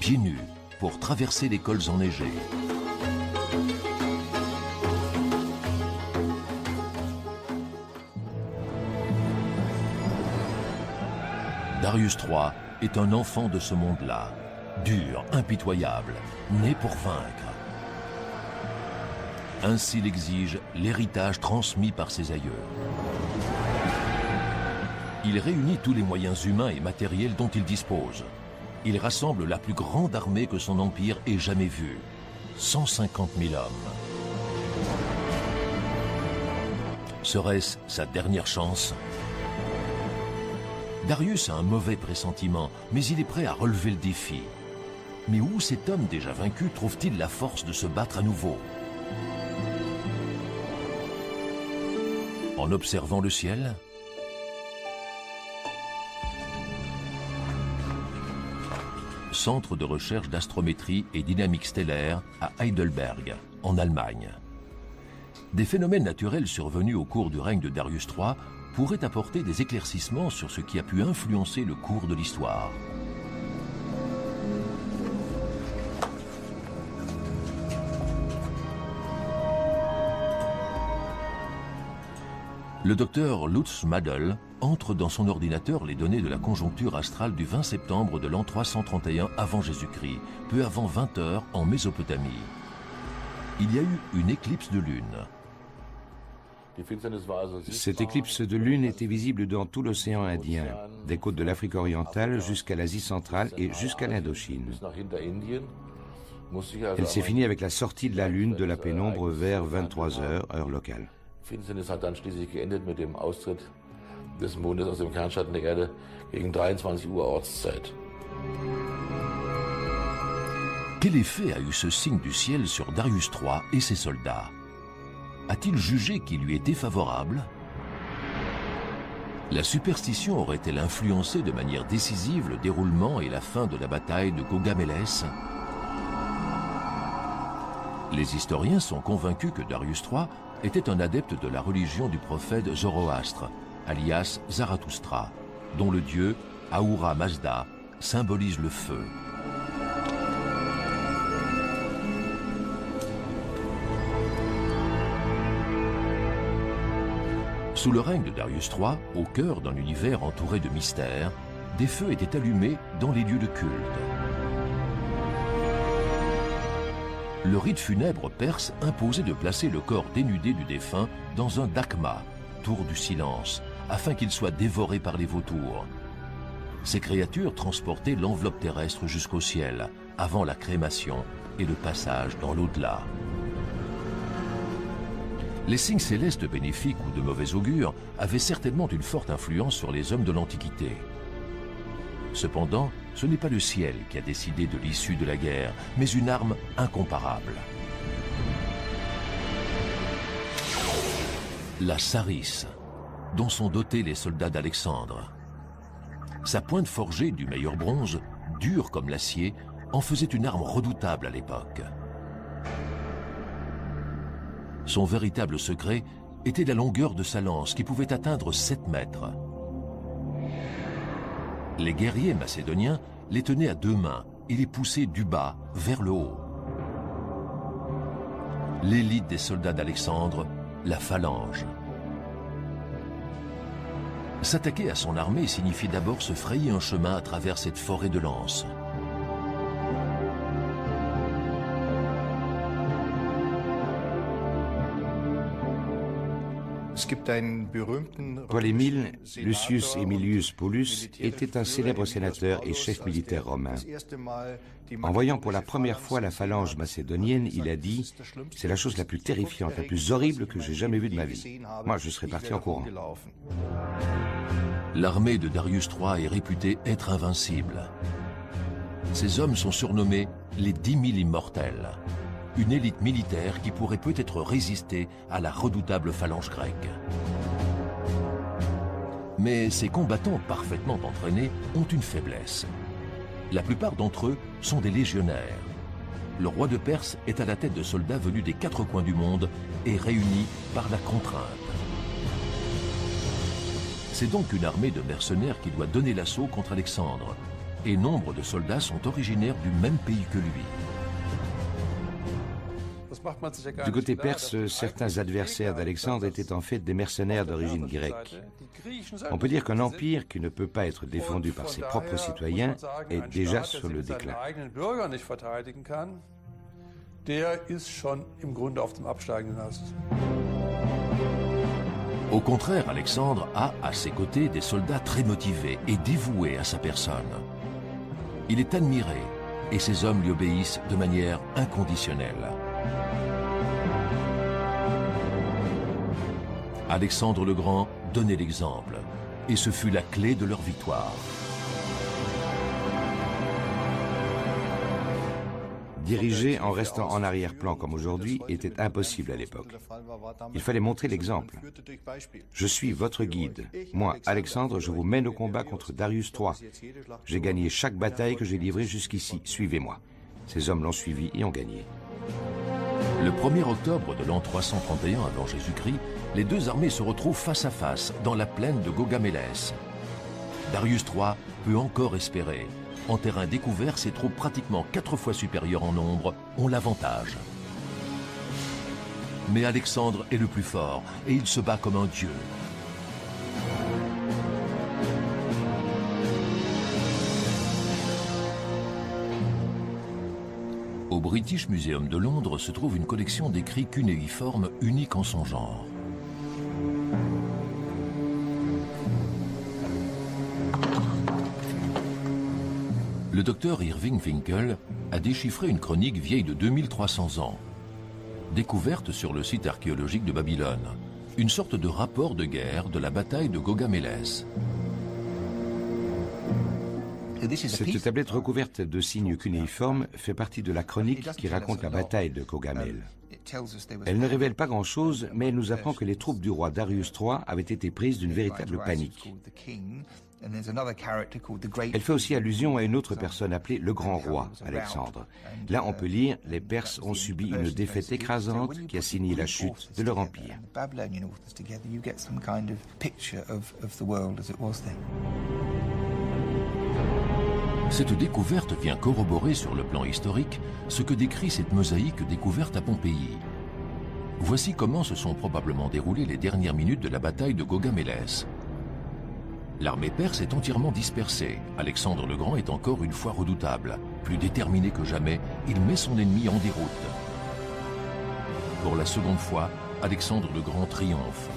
S1: Pieds nus pour traverser les cols enneigés. Darius III est un enfant de ce monde-là, dur, impitoyable, né pour vaincre. Ainsi l'exige l'héritage transmis par ses aïeux. Il réunit tous les moyens humains et matériels dont il dispose. Il rassemble la plus grande armée que son empire ait jamais vue. 150 000 hommes. Serait-ce sa dernière chance? Darius a un mauvais pressentiment, mais il est prêt à relever le défi. Mais où cet homme déjà vaincu trouve-t-il la force de se battre à nouveau? En observant le ciel? Centre de recherche d'astrométrie et dynamique stellaire à Heidelberg, en Allemagne. Des phénomènes naturels survenus au cours du règne de Darius III pourraient apporter des éclaircissements sur ce qui a pu influencer le cours de l'histoire. Le docteur Lutz Madel entre dans son ordinateur les données de la conjoncture astrale du 20 septembre de l'an 331 avant Jésus-Christ, peu avant 20 heures en Mésopotamie. Il y a eu une éclipse de lune.
S2: Cette éclipse de lune était visible dans tout l'océan Indien, des côtes de l'Afrique orientale jusqu'à l'Asie centrale et jusqu'à l'Indochine. Elle s'est finie avec la sortie de la lune de la pénombre vers 23 heures, heure locale.
S7: des Mondes aus dem Kernschatten der Erde gegen 23 Uhr Ortszeit.
S1: Quel effet a eu ce signe du ciel sur Darius III et ses soldats? A-t-il jugé qu'il lui était favorable? La superstition aurait-elle influencé de manière décisive le déroulement et la fin de la bataille de Gaugamélès? Les historiens sont convaincus que Darius III était un adepte de la religion du prophète Zoroastre, alias Zarathustra, dont le dieu Ahura Mazda symbolise le feu. Sous le règne de Darius III, au cœur d'un univers entouré de mystères, des feux étaient allumés dans les lieux de culte. Le rite funèbre perse imposait de placer le corps dénudé du défunt dans un dakma, tour du silence, afin qu'il soit dévoré par les vautours. Ces créatures transportaient l'enveloppe terrestre jusqu'au ciel, avant la crémation et le passage dans l'au-delà. Les signes célestes bénéfiques ou de mauvais augure avaient certainement une forte influence sur les hommes de l'Antiquité. Cependant, ce n'est pas le ciel qui a décidé de l'issue de la guerre, mais une arme incomparable. La sarisse, dont sont dotés les soldats d'Alexandre. Sa pointe forgée du meilleur bronze, dure comme l'acier, en faisait une arme redoutable à l'époque. Son véritable secret était la longueur de sa lance qui pouvait atteindre 7 mètres. Les guerriers macédoniens les tenaient à 2 mains et les poussaient du bas vers le haut. L'élite des soldats d'Alexandre, la phalange. S'attaquer à son armée signifiait d'abord se frayer un chemin à travers cette forêt de lances.
S2: Paul Émile, Lucius Aemilius Paulus, était un célèbre sénateur et chef militaire romain. En voyant pour la première fois la phalange macédonienne, il a dit « C'est la chose la plus terrifiante, la plus horrible que j'ai jamais vue de ma vie. Moi, je serais parti en courant. »
S1: L'armée de Darius III est réputée être invincible. Ces hommes sont surnommés les 10 000 immortels, une élite militaire qui pourrait peut-être résister à la redoutable phalange grecque. Mais ces combattants parfaitement entraînés ont une faiblesse. La plupart d'entre eux sont des légionnaires. Le roi de Perse est à la tête de soldats venus des 4 coins du monde et réunis par la contrainte. C'est donc une armée de mercenaires qui doit donner l'assaut contre Alexandre, et nombre de soldats sont originaires du même pays que lui.
S2: Du côté perse, certains adversaires d'Alexandre étaient en fait des mercenaires d'origine grecque. On peut dire qu'un empire qui ne peut pas être défendu par ses propres citoyens est déjà sur le déclin.
S1: Au contraire, Alexandre a à ses côtés des soldats très motivés et dévoués à sa personne. Il est admiré et ses hommes lui obéissent de manière inconditionnelle. Alexandre le Grand donnait l'exemple, et ce fut la clé de leur victoire.
S2: Diriger en restant en arrière-plan comme aujourd'hui était impossible à l'époque. Il fallait montrer l'exemple. Je suis votre guide. Moi, Alexandre, je vous mène au combat contre Darius III. J'ai gagné chaque bataille que j'ai livrée jusqu'ici. Suivez-moi. Ces hommes l'ont suivi et ont gagné.
S1: Le 1er octobre de l'an 331 avant Jésus-Christ, les deux armées se retrouvent face à face dans la plaine de Gaugamélès. Darius III peut encore espérer. En terrain découvert, ses troupes pratiquement 4 fois supérieures en nombre ont l'avantage. Mais Alexandre est le plus fort et il se bat comme un dieu. Au British Museum de Londres se trouve une collection d'écrits cunéiformes unique en son genre. Le docteur Irving Finkel a déchiffré une chronique vieille de 2300 ans, découverte sur le site archéologique de Babylone. une sorte de rapport de guerre de la bataille de Gaugamélès.
S2: Cette tablette recouverte de signes cunéiformes fait partie de la chronique qui raconte la bataille de Gaugamel. Elle ne révèle pas grand-chose, mais elle nous apprend que les troupes du roi Darius III avaient été prises d'une véritable panique. Elle fait aussi allusion à une autre personne appelée le Grand Roi, Alexandre. Là, on peut lire « Les Perses ont subi une défaite écrasante qui a signé la chute de leur empire ».
S1: Cette découverte vient corroborer sur le plan historique ce que décrit cette mosaïque découverte à Pompéi. Voici comment se sont probablement déroulées les dernières minutes de la bataille de Gaugamélès. L'armée perse est entièrement dispersée. Alexandre le Grand est encore une fois redoutable. Plus déterminé que jamais, il met son ennemi en déroute. Pour la seconde fois, Alexandre le Grand triomphe.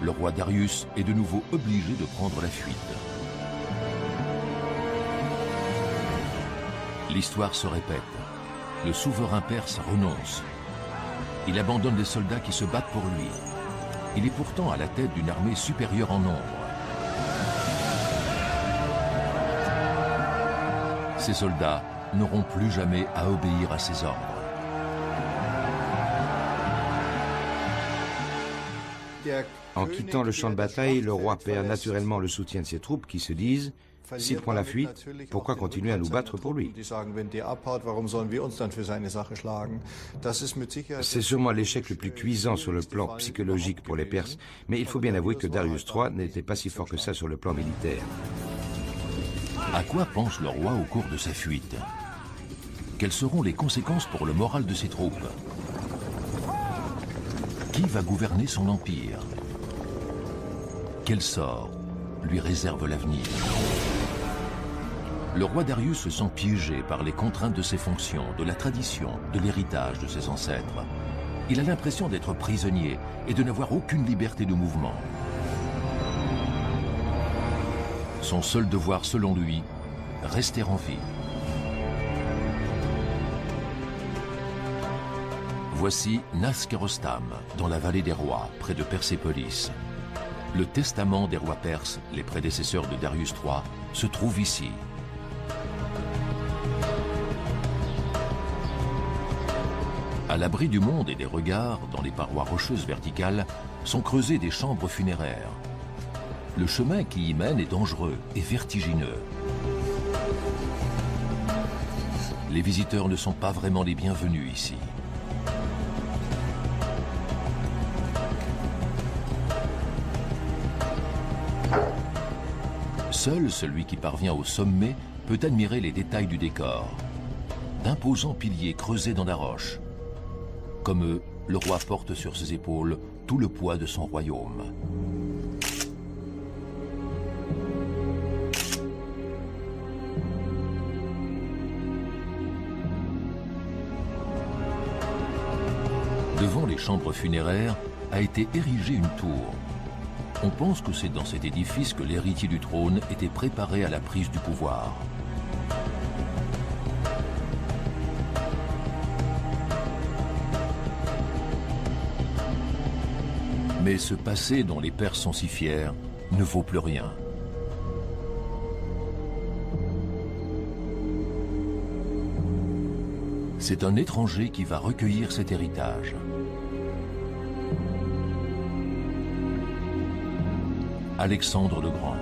S1: Le roi Darius est de nouveau obligé de prendre la fuite. L'histoire se répète. Le souverain perse renonce. Il abandonne les soldats qui se battent pour lui. Il est pourtant à la tête d'une armée supérieure en nombre. Ces soldats n'auront plus jamais à obéir à ses ordres.
S2: En quittant le champ de bataille, le roi perd naturellement le soutien de ses troupes qui se disent « S'il prend la fuite, pourquoi continuer à nous battre pour lui ?» C'est sûrement l'échec le plus cuisant sur le plan psychologique pour les Perses, mais il faut bien avouer que Darius III n'était pas si fort que ça sur le plan militaire.
S1: À quoi pense le roi au cours de sa fuite? Quelles seront les conséquences pour le moral de ses troupes? Qui va gouverner son empire? Quel sort lui réserve l'avenir? Le roi Darius se sent piégé par les contraintes de ses fonctions, de la tradition, de l'héritage de ses ancêtres. Il a l'impression d'être prisonnier et de n'avoir aucune liberté de mouvement. Son seul devoir, selon lui, rester en vie. Voici Naskerostam, dans la vallée des rois, près de Persépolis. Le testament des rois perses, les prédécesseurs de Darius III, se trouve ici. À l'abri du monde et des regards, dans les parois rocheuses verticales, sont creusées des chambres funéraires. Le chemin qui y mène est dangereux et vertigineux. Les visiteurs ne sont pas vraiment les bienvenus ici. Seul celui qui parvient au sommet peut admirer les détails du décor. D'imposants piliers creusés dans la roche. Comme eux, le roi porte sur ses épaules tout le poids de son royaume. Devant les chambres funéraires a été érigée une tour. On pense que c'est dans cet édifice que l'héritier du trône était préparé à la prise du pouvoir. Mais ce passé dont les Perses sont si fiers ne vaut plus rien. C'est un étranger qui va recueillir cet héritage. Alexandre le Grand.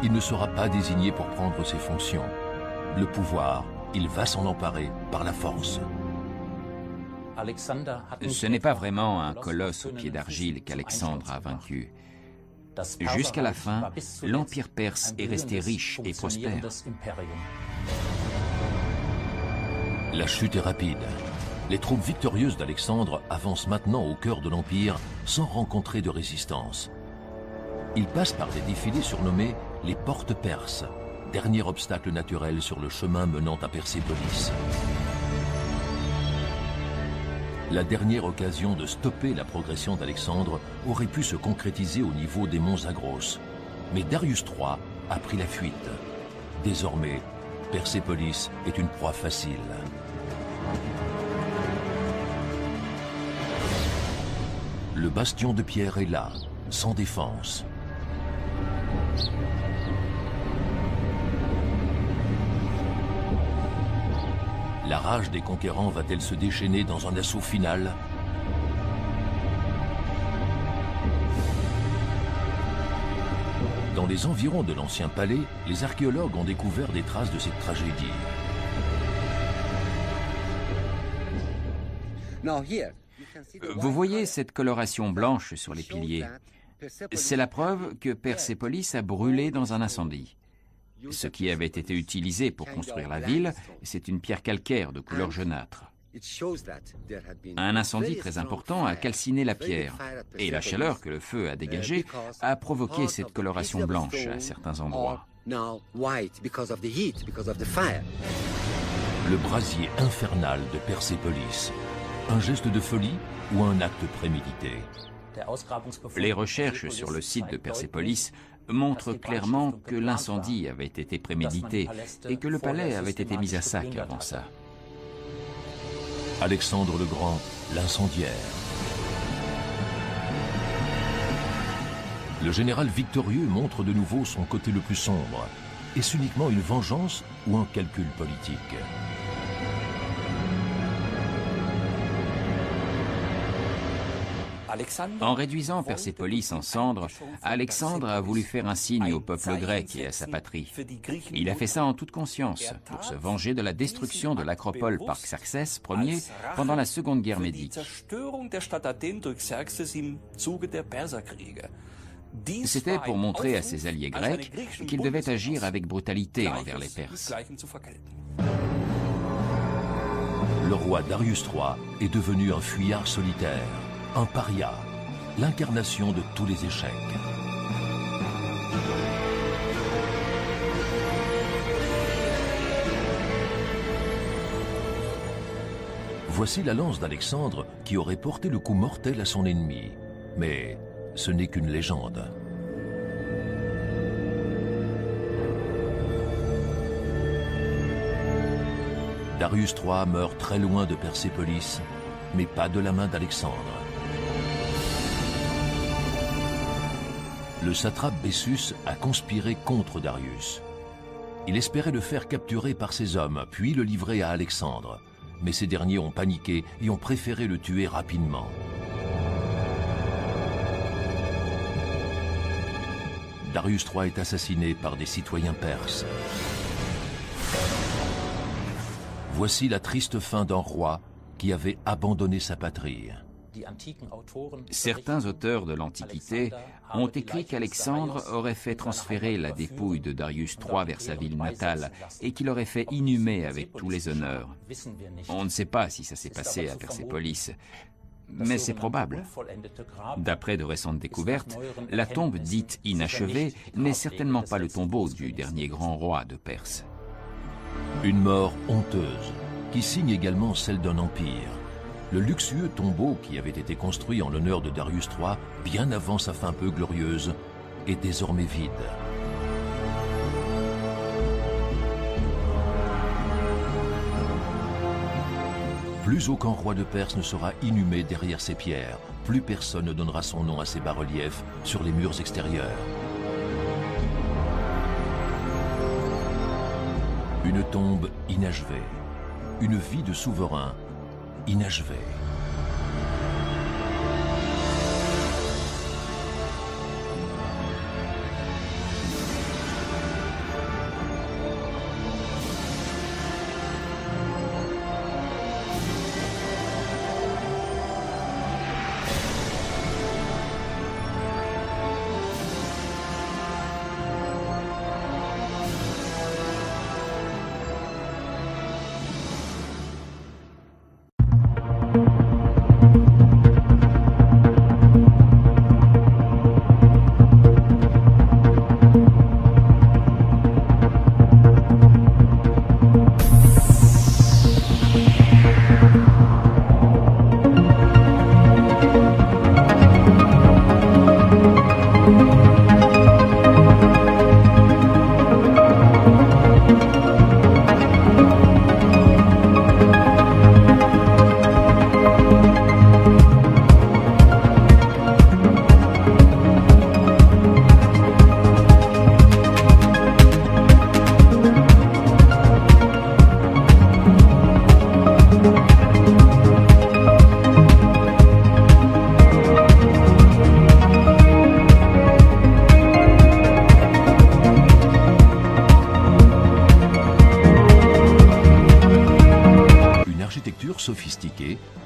S1: Il ne sera pas désigné pour prendre ses fonctions. Le pouvoir, il va s'en emparer par la force.
S3: Ce n'est pas vraiment un colosse au pied d'argile qu'Alexandre a vaincu. Jusqu'à la fin, l'Empire perse est resté riche et prospère.
S1: La chute est rapide. Les troupes victorieuses d'Alexandre avancent maintenant au cœur de l'Empire sans rencontrer de résistance. Ils passent par des défilés surnommés les portes perses, dernier obstacle naturel sur le chemin menant à Persépolis. La dernière occasion de stopper la progression d'Alexandre aurait pu se concrétiser au niveau des monts Zagros. Mais Darius III a pris la fuite. Désormais, Persépolis est une proie facile. Le bastion de pierre est là, sans défense. La rage des conquérants va-t-elle se déchaîner dans un assaut final? Dans les environs de l'ancien palais, les archéologues ont découvert des traces de cette tragédie.
S3: Vous voyez cette coloration blanche sur les piliers? C'est la preuve que Persépolis a brûlé dans un incendie. Ce qui avait été utilisé pour construire la ville, c'est une pierre calcaire de couleur jaunâtre. Un incendie très important a calciné la pierre, et la chaleur que le feu a dégagée a provoqué cette coloration blanche à certains endroits.
S1: Le brasier infernal de Persépolis. Un geste de folie ou un acte prémédité?
S3: Les recherches sur le site de Persépolis montrent clairement que l'incendie avait été prémédité et que le palais avait été mis à sac avant ça.
S1: Alexandre le Grand, l'incendiaire. Le général victorieux montre de nouveau son côté le plus sombre. Est-ce uniquement une vengeance ou un calcul politique?
S3: En réduisant Persépolis en cendres, Alexandre a voulu faire un signe au peuple grec et à sa patrie. Il a fait ça en toute conscience, pour se venger de la destruction de l'acropole par Xerxès Ier pendant la Seconde Guerre médique. C'était pour montrer à ses alliés grecs qu'il devait agir avec brutalité envers les Perses.
S1: Le roi Darius III est devenu un fuyard solitaire, un paria, l'incarnation de tous les échecs. Voici la lance d'Alexandre qui aurait porté le coup mortel à son ennemi. Mais ce n'est qu'une légende. Darius III meurt très loin de Persépolis, mais pas de la main d'Alexandre. Le satrape Bessus a conspiré contre Darius. Il espérait le faire capturer par ses hommes, puis le livrer à Alexandre. Mais ces derniers ont paniqué et ont préféré le tuer rapidement. Darius III est assassiné par des citoyens perses. Voici la triste fin d'un roi qui avait abandonné sa patrie.
S3: Certains auteurs de l'Antiquité ont écrit qu'Alexandre aurait fait transférer la dépouille de Darius III vers sa ville natale et qu'il aurait fait inhumer avec tous les honneurs. On ne sait pas si ça s'est passé à Persépolis, mais c'est probable. D'après de récentes découvertes, la tombe dite inachevée n'est certainement pas le tombeau du dernier grand roi de Perse.
S1: Une mort honteuse, qui signe également celle d'un empire. Le luxueux tombeau qui avait été construit en l'honneur de Darius III, bien avant sa fin peu glorieuse, est désormais vide. Plus aucun roi de Perse ne sera inhumé derrière ces pierres. Plus personne ne donnera son nom à ces bas-reliefs sur les murs extérieurs. Une tombe inachevée. Une vie de souverain inachevée.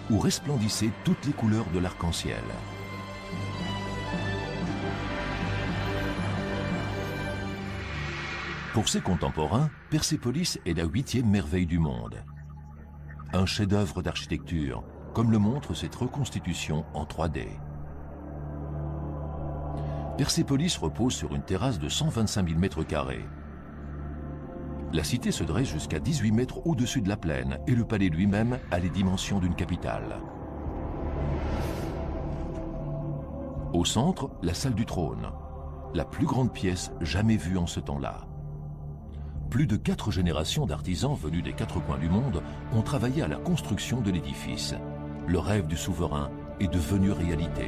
S1: où resplendissaient toutes les couleurs de l'arc-en-ciel. Pour ses contemporains, Persépolis est la 8e merveille du monde. Un chef-d'œuvre d'architecture, comme le montre cette reconstitution en 3D. Persépolis repose sur une terrasse de 125 000 m². La cité se dresse jusqu'à 18 mètres au-dessus de la plaine et le palais lui-même a les dimensions d'une capitale. Au centre, la salle du trône, la plus grande pièce jamais vue en ce temps-là. Plus de 4 générations d'artisans venus des 4 coins du monde ont travaillé à la construction de l'édifice. Le rêve du souverain est devenu réalité.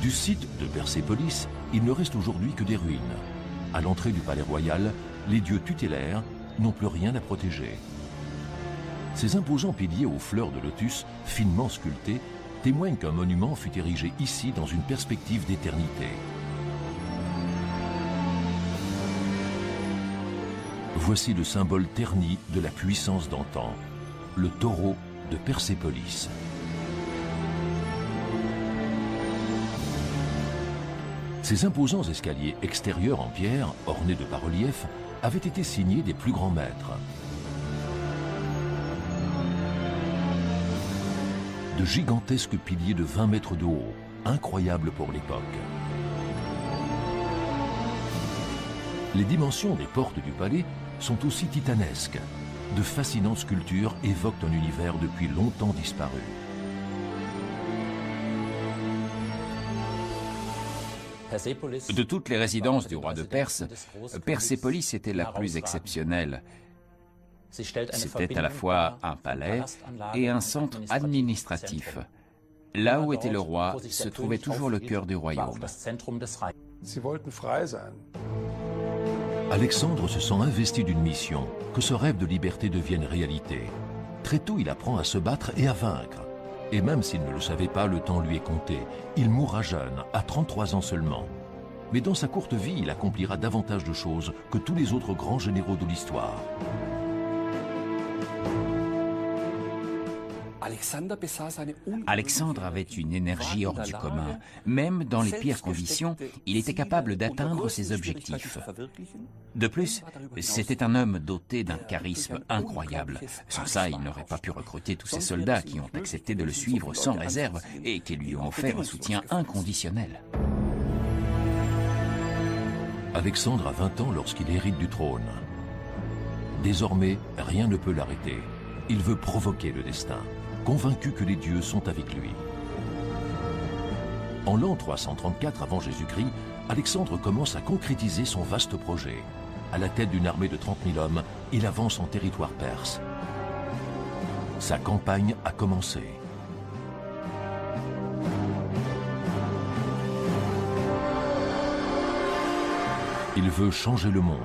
S1: Du site de Persépolis, il ne reste aujourd'hui que des ruines. À l'entrée du palais royal, les dieux tutélaires n'ont plus rien à protéger. Ces imposants piliers aux fleurs de lotus, finement sculptés, témoignent qu'un monument fut érigé ici dans une perspective d'éternité. Voici le symbole terni de la puissance d'antan, le taureau de Persépolis. Ces imposants escaliers extérieurs en pierre, ornés de bas-reliefs, avaient été signés des plus grands maîtres. De gigantesques piliers de 20 mètres de haut, incroyables pour l'époque. Les dimensions des portes du palais sont aussi titanesques. De fascinantes sculptures évoquent un univers depuis longtemps disparu.
S3: De toutes les résidences du roi de Perse, Persépolis était la plus exceptionnelle. C'était à la fois un palais et un centre administratif. Là où était le roi se trouvait toujours le cœur du royaume.
S1: Alexandre se sent investi d'une mission, que ce rêve de liberté devienne réalité. Très tôt, il apprend à se battre et à vaincre. Et même s'il ne le savait pas, le temps lui est compté. Il mourra jeune, à 33 ans seulement. Mais dans sa courte vie, il accomplira davantage de choses que tous les autres grands généraux de l'histoire.
S3: Alexandre avait une énergie hors du commun. Même dans les pires conditions, il était capable d'atteindre ses objectifs. De plus, c'était un homme doté d'un charisme incroyable. Sans ça, il n'aurait pas pu recruter tous ces soldats qui ont accepté de le suivre sans réserve et qui lui ont offert un soutien inconditionnel.
S1: Alexandre a 20 ans lorsqu'il hérite du trône. Désormais, rien ne peut l'arrêter. Il veut provoquer le destin, convaincu que les dieux sont avec lui. En l'an 334 avant Jésus-Christ, Alexandre commence à concrétiser son vaste projet. À la tête d'une armée de 30 000 hommes, il avance en territoire perse. Sa campagne a commencé. Il veut changer le monde.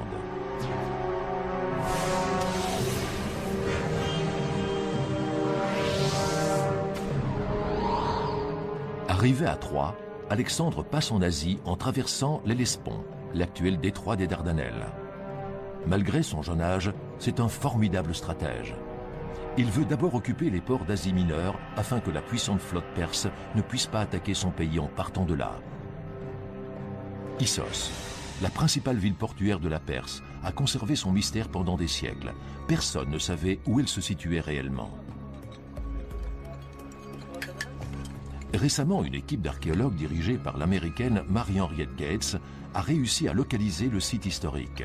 S1: Arrivé à Troie, Alexandre passe en Asie en traversant l'Hellespont, l'actuel détroit des Dardanelles. Malgré son jeune âge, c'est un formidable stratège. Il veut d'abord occuper les ports d'Asie mineure afin que la puissante flotte perse ne puisse pas attaquer son pays en partant de là. Issos, la principale ville portuaire de la Perse, a conservé son mystère pendant des siècles. Personne ne savait où elle se situait réellement. Récemment, une équipe d'archéologues dirigée par l'américaine Mary-Henriette Gates a réussi à localiser le site historique.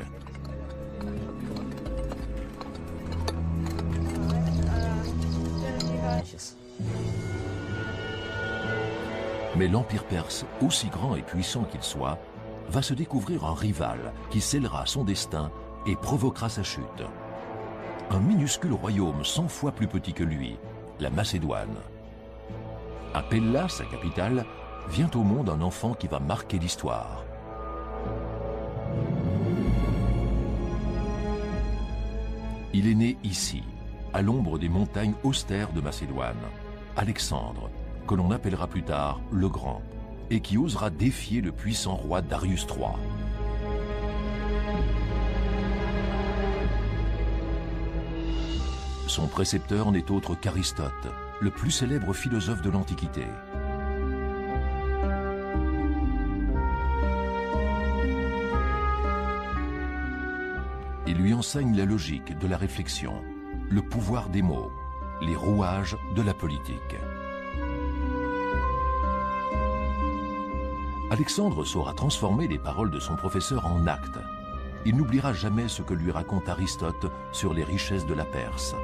S1: Mais l'Empire perse, aussi grand et puissant qu'il soit, va se découvrir un rival qui scellera son destin et provoquera sa chute. Un minuscule royaume 100 fois plus petit que lui, la Macédoine. À Pella, sa capitale, vient au monde un enfant qui va marquer l'histoire. Il est né ici, à l'ombre des montagnes austères de Macédoine, Alexandre, que l'on appellera plus tard le Grand, et qui osera défier le puissant roi Darius III. Son précepteur n'est autre qu'Aristote, le plus célèbre philosophe de l'Antiquité. Il lui enseigne la logique de la réflexion, le pouvoir des mots, les rouages de la politique. Alexandre saura transformer les paroles de son professeur en actes. Il n'oubliera jamais ce que lui raconte Aristote sur les richesses de la Perse.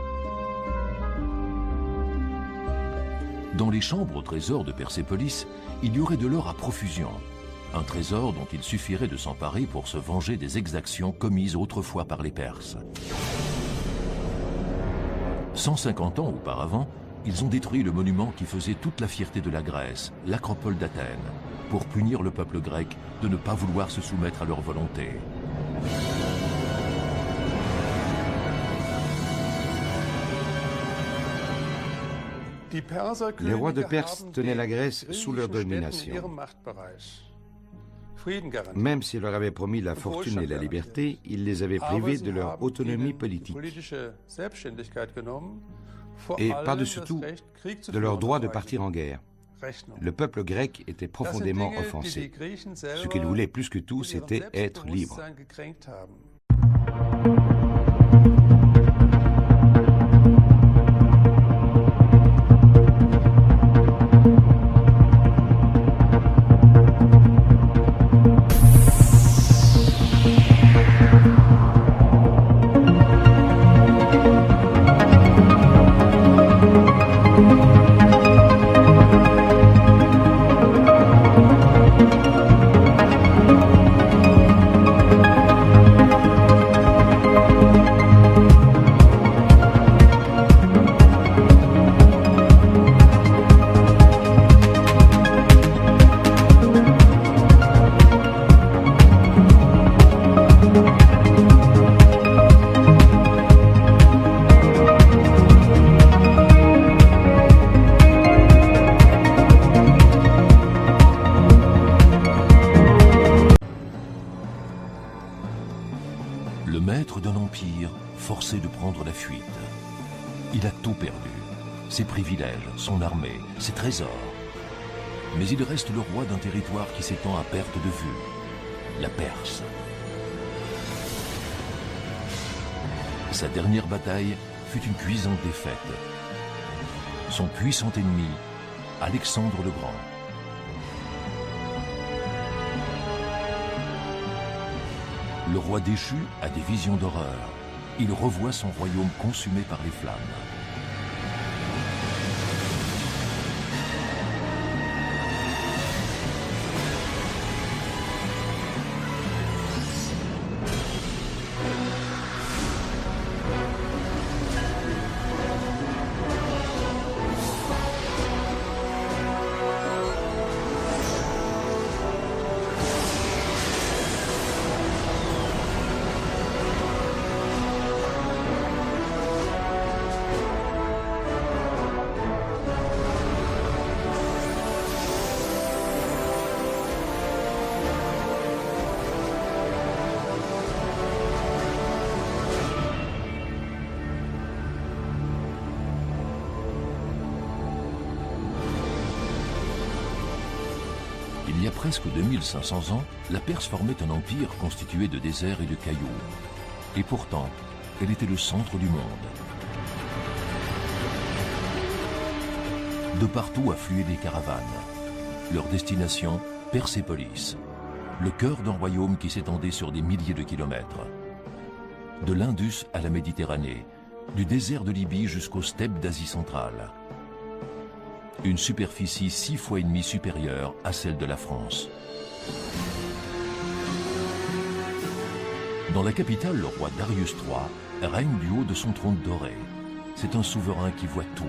S1: Dans les chambres au trésor de Persépolis, il y aurait de l'or à profusion. Un trésor dont il suffirait de s'emparer pour se venger des exactions commises autrefois par les Perses. 150 ans auparavant, ils ont détruit le monument qui faisait toute la fierté de la Grèce, l'Acropole d'Athènes, pour punir le peuple grec de ne pas vouloir se soumettre à leur volonté.
S2: Les rois de Perse tenaient la Grèce sous leur domination. Même s'il leur avait promis la fortune et la liberté, il les avait privés de leur autonomie politique. Et par-dessus tout, de leur droit de partir en guerre. Le peuple grec était profondément offensé. Ce qu'il voulait plus que tout, c'était être libre.
S1: Le maître d'un empire forcé de prendre la fuite. Il a tout perdu. Ses privilèges, son armée, ses trésors. Mais il reste le roi d'un territoire qui s'étend à perte de vue. La Perse. Sa dernière bataille fut une cuisante défaite. Son puissant ennemi, Alexandre le Grand. Le roi déchu a des visions d'horreur. Il revoit son royaume consumé par les flammes. Il y a presque 2500 ans, la Perse formait un empire constitué de déserts et de cailloux. Et pourtant, elle était le centre du monde. De partout affluaient des caravanes. Leur destination, Persépolis, le cœur d'un royaume qui s'étendait sur des milliers de kilomètres. De l'Indus à la Méditerranée, du désert de Libye jusqu'aux steppes d'Asie centrale. Une superficie 6 fois et demie supérieure à celle de la France. Dans la capitale, le roi Darius III règne du haut de son trône doré. C'est un souverain qui voit tout,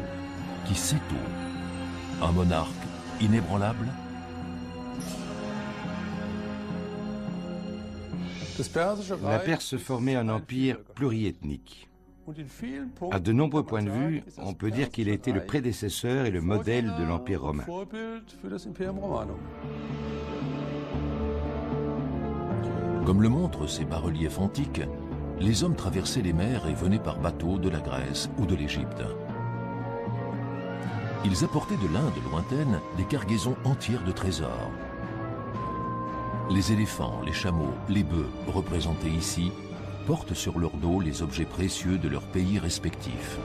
S1: qui sait tout. Un monarque inébranlable.
S2: La Perse formait un empire pluriethnique. À de nombreux points de vue, on peut dire qu'il a été le prédécesseur et le modèle de l'Empire romain.
S1: Comme le montrent ces bas-reliefs antiques, les hommes traversaient les mers et venaient par bateau de la Grèce ou de l'Égypte. Ils apportaient de l'Inde lointaine des cargaisons entières de trésors. Les éléphants, les chameaux, les bœufs, représentés ici, portent sur leur dos les objets précieux de leurs pays respectifs.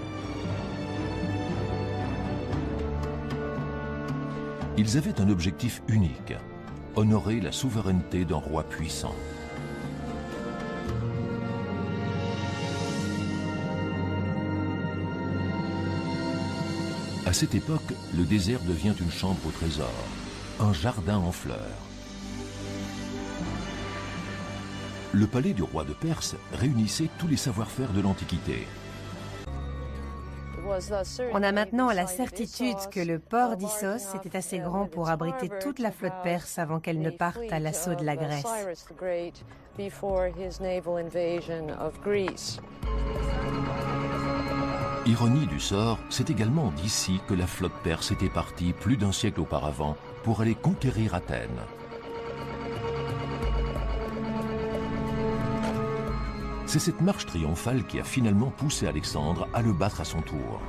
S1: Ils avaient un objectif unique, honorer la souveraineté d'un roi puissant. À cette époque, le désert devient une chambre au trésor, un jardin en fleurs. Le palais du roi de Perse réunissait tous les savoir-faire de l'Antiquité.
S4: On a maintenant la certitude que le port d'Issos était assez grand pour abriter toute la flotte perse avant qu'elle ne parte à l'assaut de la Grèce.
S1: Ironie du sort, c'est également d'ici que la flotte perse était partie plus d'un siècle auparavant pour aller conquérir Athènes. C'est cette marche triomphale qui a finalement poussé Alexandre à le battre à son tour.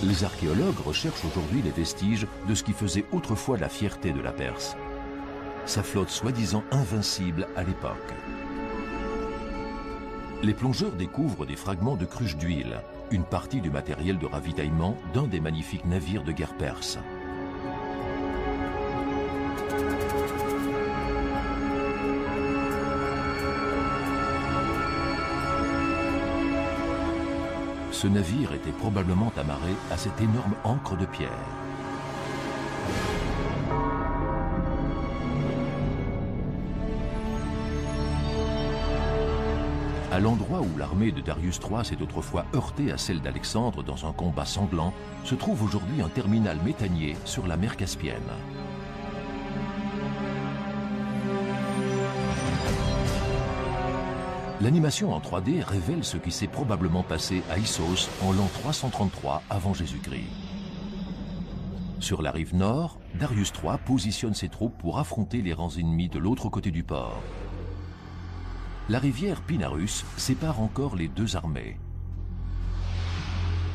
S1: Les archéologues recherchent aujourd'hui les vestiges de ce qui faisait autrefois la fierté de la Perse. Sa flotte soi-disant invincible à l'époque. Les plongeurs découvrent des fragments de cruches d'huile, une partie du matériel de ravitaillement d'un des magnifiques navires de guerre perses. Ce navire était probablement amarré à cette énorme ancre de pierre. À l'endroit où l'armée de Darius III s'est autrefois heurtée à celle d'Alexandre dans un combat sanglant, se trouve aujourd'hui un terminal méthanier sur la mer Caspienne. L'animation en 3D révèle ce qui s'est probablement passé à Issos en l'an 333 avant Jésus-Christ. Sur la rive nord, Darius III positionne ses troupes pour affronter les rangs ennemis de l'autre côté du port. La rivière Pinarus sépare encore les deux armées.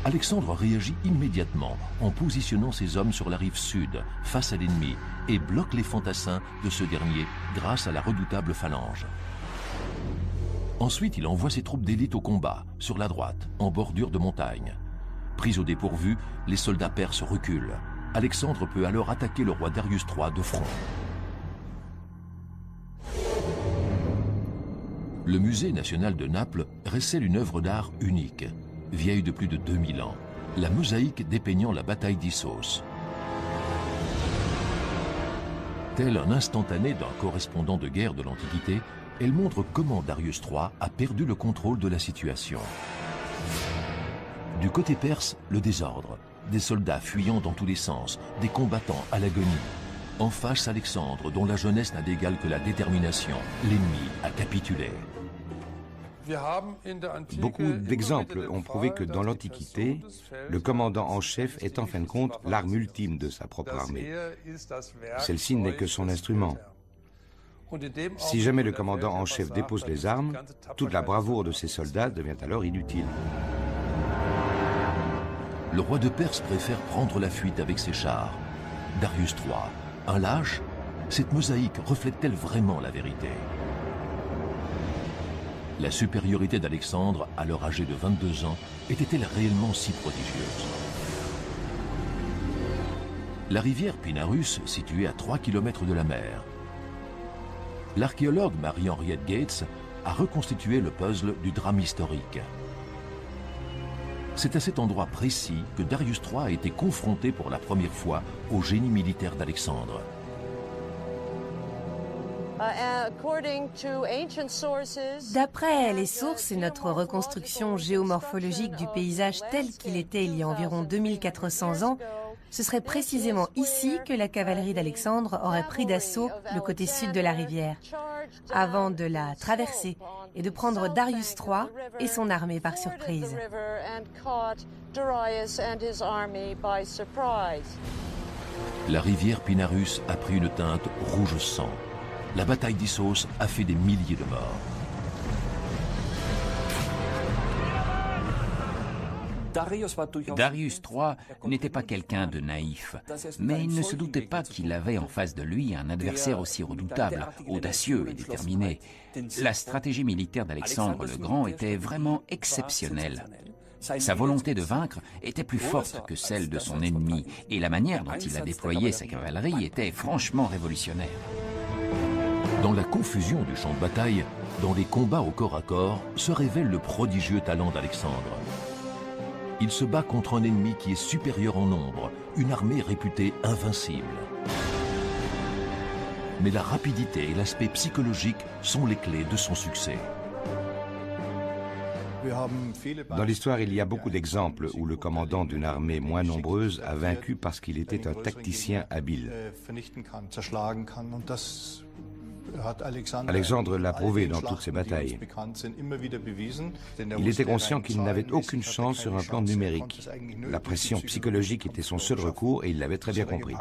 S1: Alexandre réagit immédiatement en positionnant ses hommes sur la rive sud, face à l'ennemi, et bloque les fantassins de ce dernier grâce à la redoutable phalange. Ensuite, il envoie ses troupes d'élite au combat, sur la droite, en bordure de montagne. Pris au dépourvu, les soldats perses reculent. Alexandre peut alors attaquer le roi Darius III de front. Le musée national de Naples recèle une œuvre d'art unique, vieille de plus de 2000 ans, la mosaïque dépeignant la bataille d'Issos. Tel un instantané d'un correspondant de guerre de l'Antiquité, elle montre comment Darius III a perdu le contrôle de la situation. Du côté perse, le désordre, des soldats fuyant dans tous les sens, des combattants à l'agonie. En face, Alexandre, dont la jeunesse n'a d'égal que la détermination. L'ennemi a capitulé.
S2: Beaucoup d'exemples ont prouvé que dans l'Antiquité, le commandant en chef est en fin de compte l'arme ultime de sa propre armée. Celle-ci n'est que son instrument. Si jamais le commandant en chef dépose les armes, toute la bravoure de ses soldats devient alors inutile.
S1: Le roi de Perse préfère prendre la fuite avec ses chars. Darius III, un lâche, cette mosaïque reflète-t-elle vraiment la vérité? La supériorité d'Alexandre, alors âgé de 22 ans, était-elle réellement si prodigieuse? La rivière Pinarus, située à 3 km de la mer. L'archéologue Marie-Henriette Gates a reconstitué le puzzle du drame historique. C'est à cet endroit précis que Darius III a été confronté pour la première fois au génie militaire d'Alexandre.
S4: D'après les sources et notre reconstruction géomorphologique du paysage tel qu'il était il y a environ 2400 ans, ce serait précisément ici que la cavalerie d'Alexandre aurait pris d'assaut le côté sud de la rivière, avant de la traverser et de prendre Darius III et son armée par surprise.
S1: La rivière Pinarus a pris une teinte rouge sang. la bataille d'Issos a fait des milliers de morts.
S3: Darius III n'était pas quelqu'un de naïf, mais il ne se doutait pas qu'il avait en face de lui un adversaire aussi redoutable, audacieux et déterminé. La stratégie militaire d'Alexandre le Grand était vraiment exceptionnelle. Sa volonté de vaincre était plus forte que celle de son ennemi, et la manière dont il a déployé sa cavalerie était franchement révolutionnaire.
S1: Dans la confusion du champ de bataille, dans les combats au corps à corps, se révèle le prodigieux talent d'Alexandre. Il se bat contre un ennemi qui est supérieur en nombre, une armée réputée invincible. Mais la rapidité et l'aspect psychologique sont les clés de son succès.
S2: Dans l'histoire, il y a beaucoup d'exemples où le commandant d'une armée moins nombreuse a vaincu parce qu'il était un tacticien habile. Alexandre l'a prouvé dans toutes ses batailles. Il était conscient qu'il n'avait aucune chance sur un plan numérique. La pression psychologique était son seul recours et il l'avait très bien compris.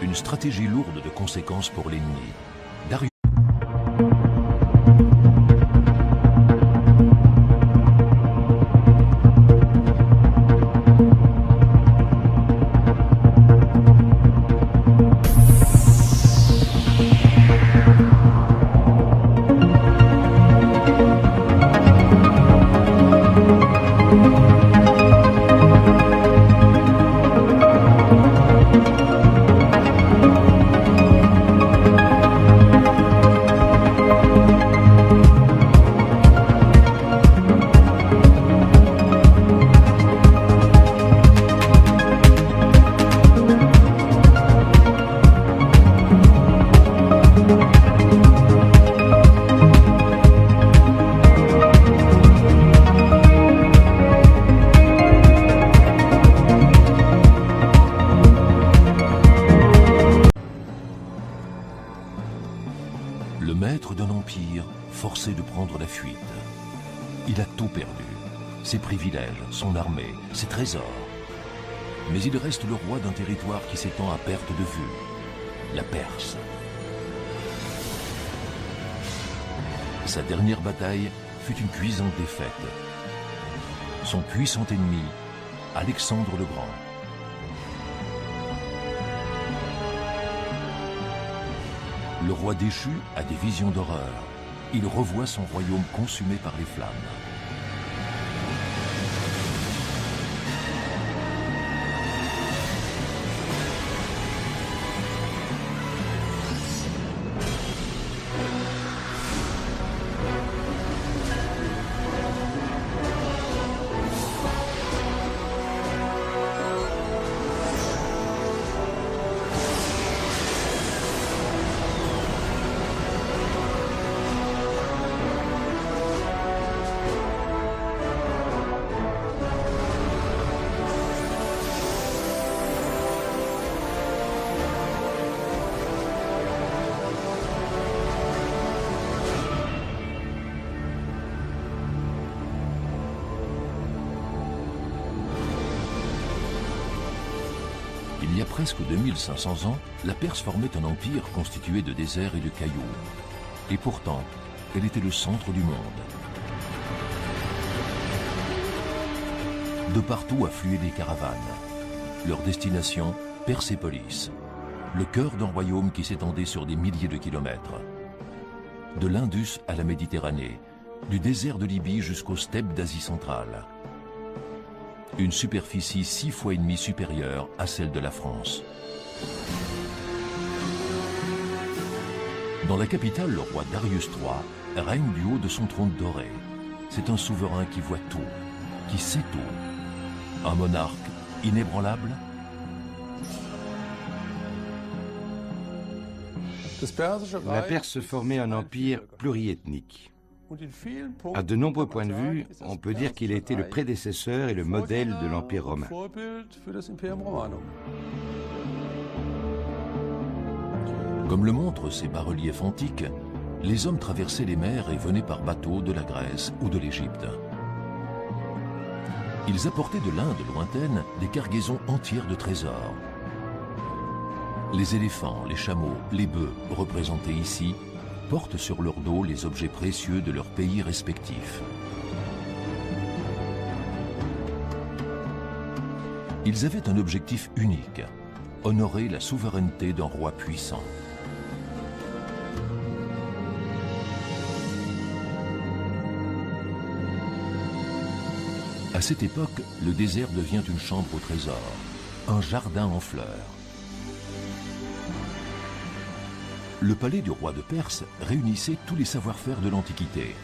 S1: Une stratégie lourde de conséquences pour l'ennemi. Darius le maître d'un empire forcé de prendre la fuite. Il a tout perdu, ses privilèges, son armée, ses trésors. Mais il reste le roi d'un territoire qui s'étend à perte de vue, la Perse. Sa dernière bataille fut une cuisante défaite. Son puissant ennemi, Alexandre le Grand. Le roi déchu a des visions d'horreur. Il revoit son royaume consumé par les flammes. Il y a presque 2500 ans, la Perse formait un empire constitué de déserts et de cailloux. Et pourtant, elle était le centre du monde. De partout affluaient des caravanes. Leur destination, Persépolis, le cœur d'un royaume qui s'étendait sur des milliers de kilomètres. De l'Indus à la Méditerranée, du désert de Libye jusqu'aux steppes d'Asie centrale. Une superficie 6 fois et demie supérieure à celle de la France. Dans la capitale, le roi Darius III règne du haut de son trône doré. C'est un souverain qui voit tout, qui sait tout. Un monarque inébranlable.
S2: La Perse formait un empire pluriethnique. À de nombreux points de vue, on peut dire qu'il a été le prédécesseur et le modèle de l'Empire romain.
S1: Comme le montrent ces bas-reliefs antiques, les hommes traversaient les mers et venaient par bateau de la Grèce ou de l'Égypte. Ils apportaient de l'Inde lointaine des cargaisons entières de trésors. Les éléphants, les chameaux, les bœufs, représentés ici, portent sur leur dos les objets précieux de leur pays respectif. Ils avaient un objectif unique, honorer la souveraineté d'un roi puissant. À cette époque, le désert devient une chambre au trésor, un jardin en fleurs. Le palais du roi de Perse réunissait tous les savoir-faire de l'Antiquité.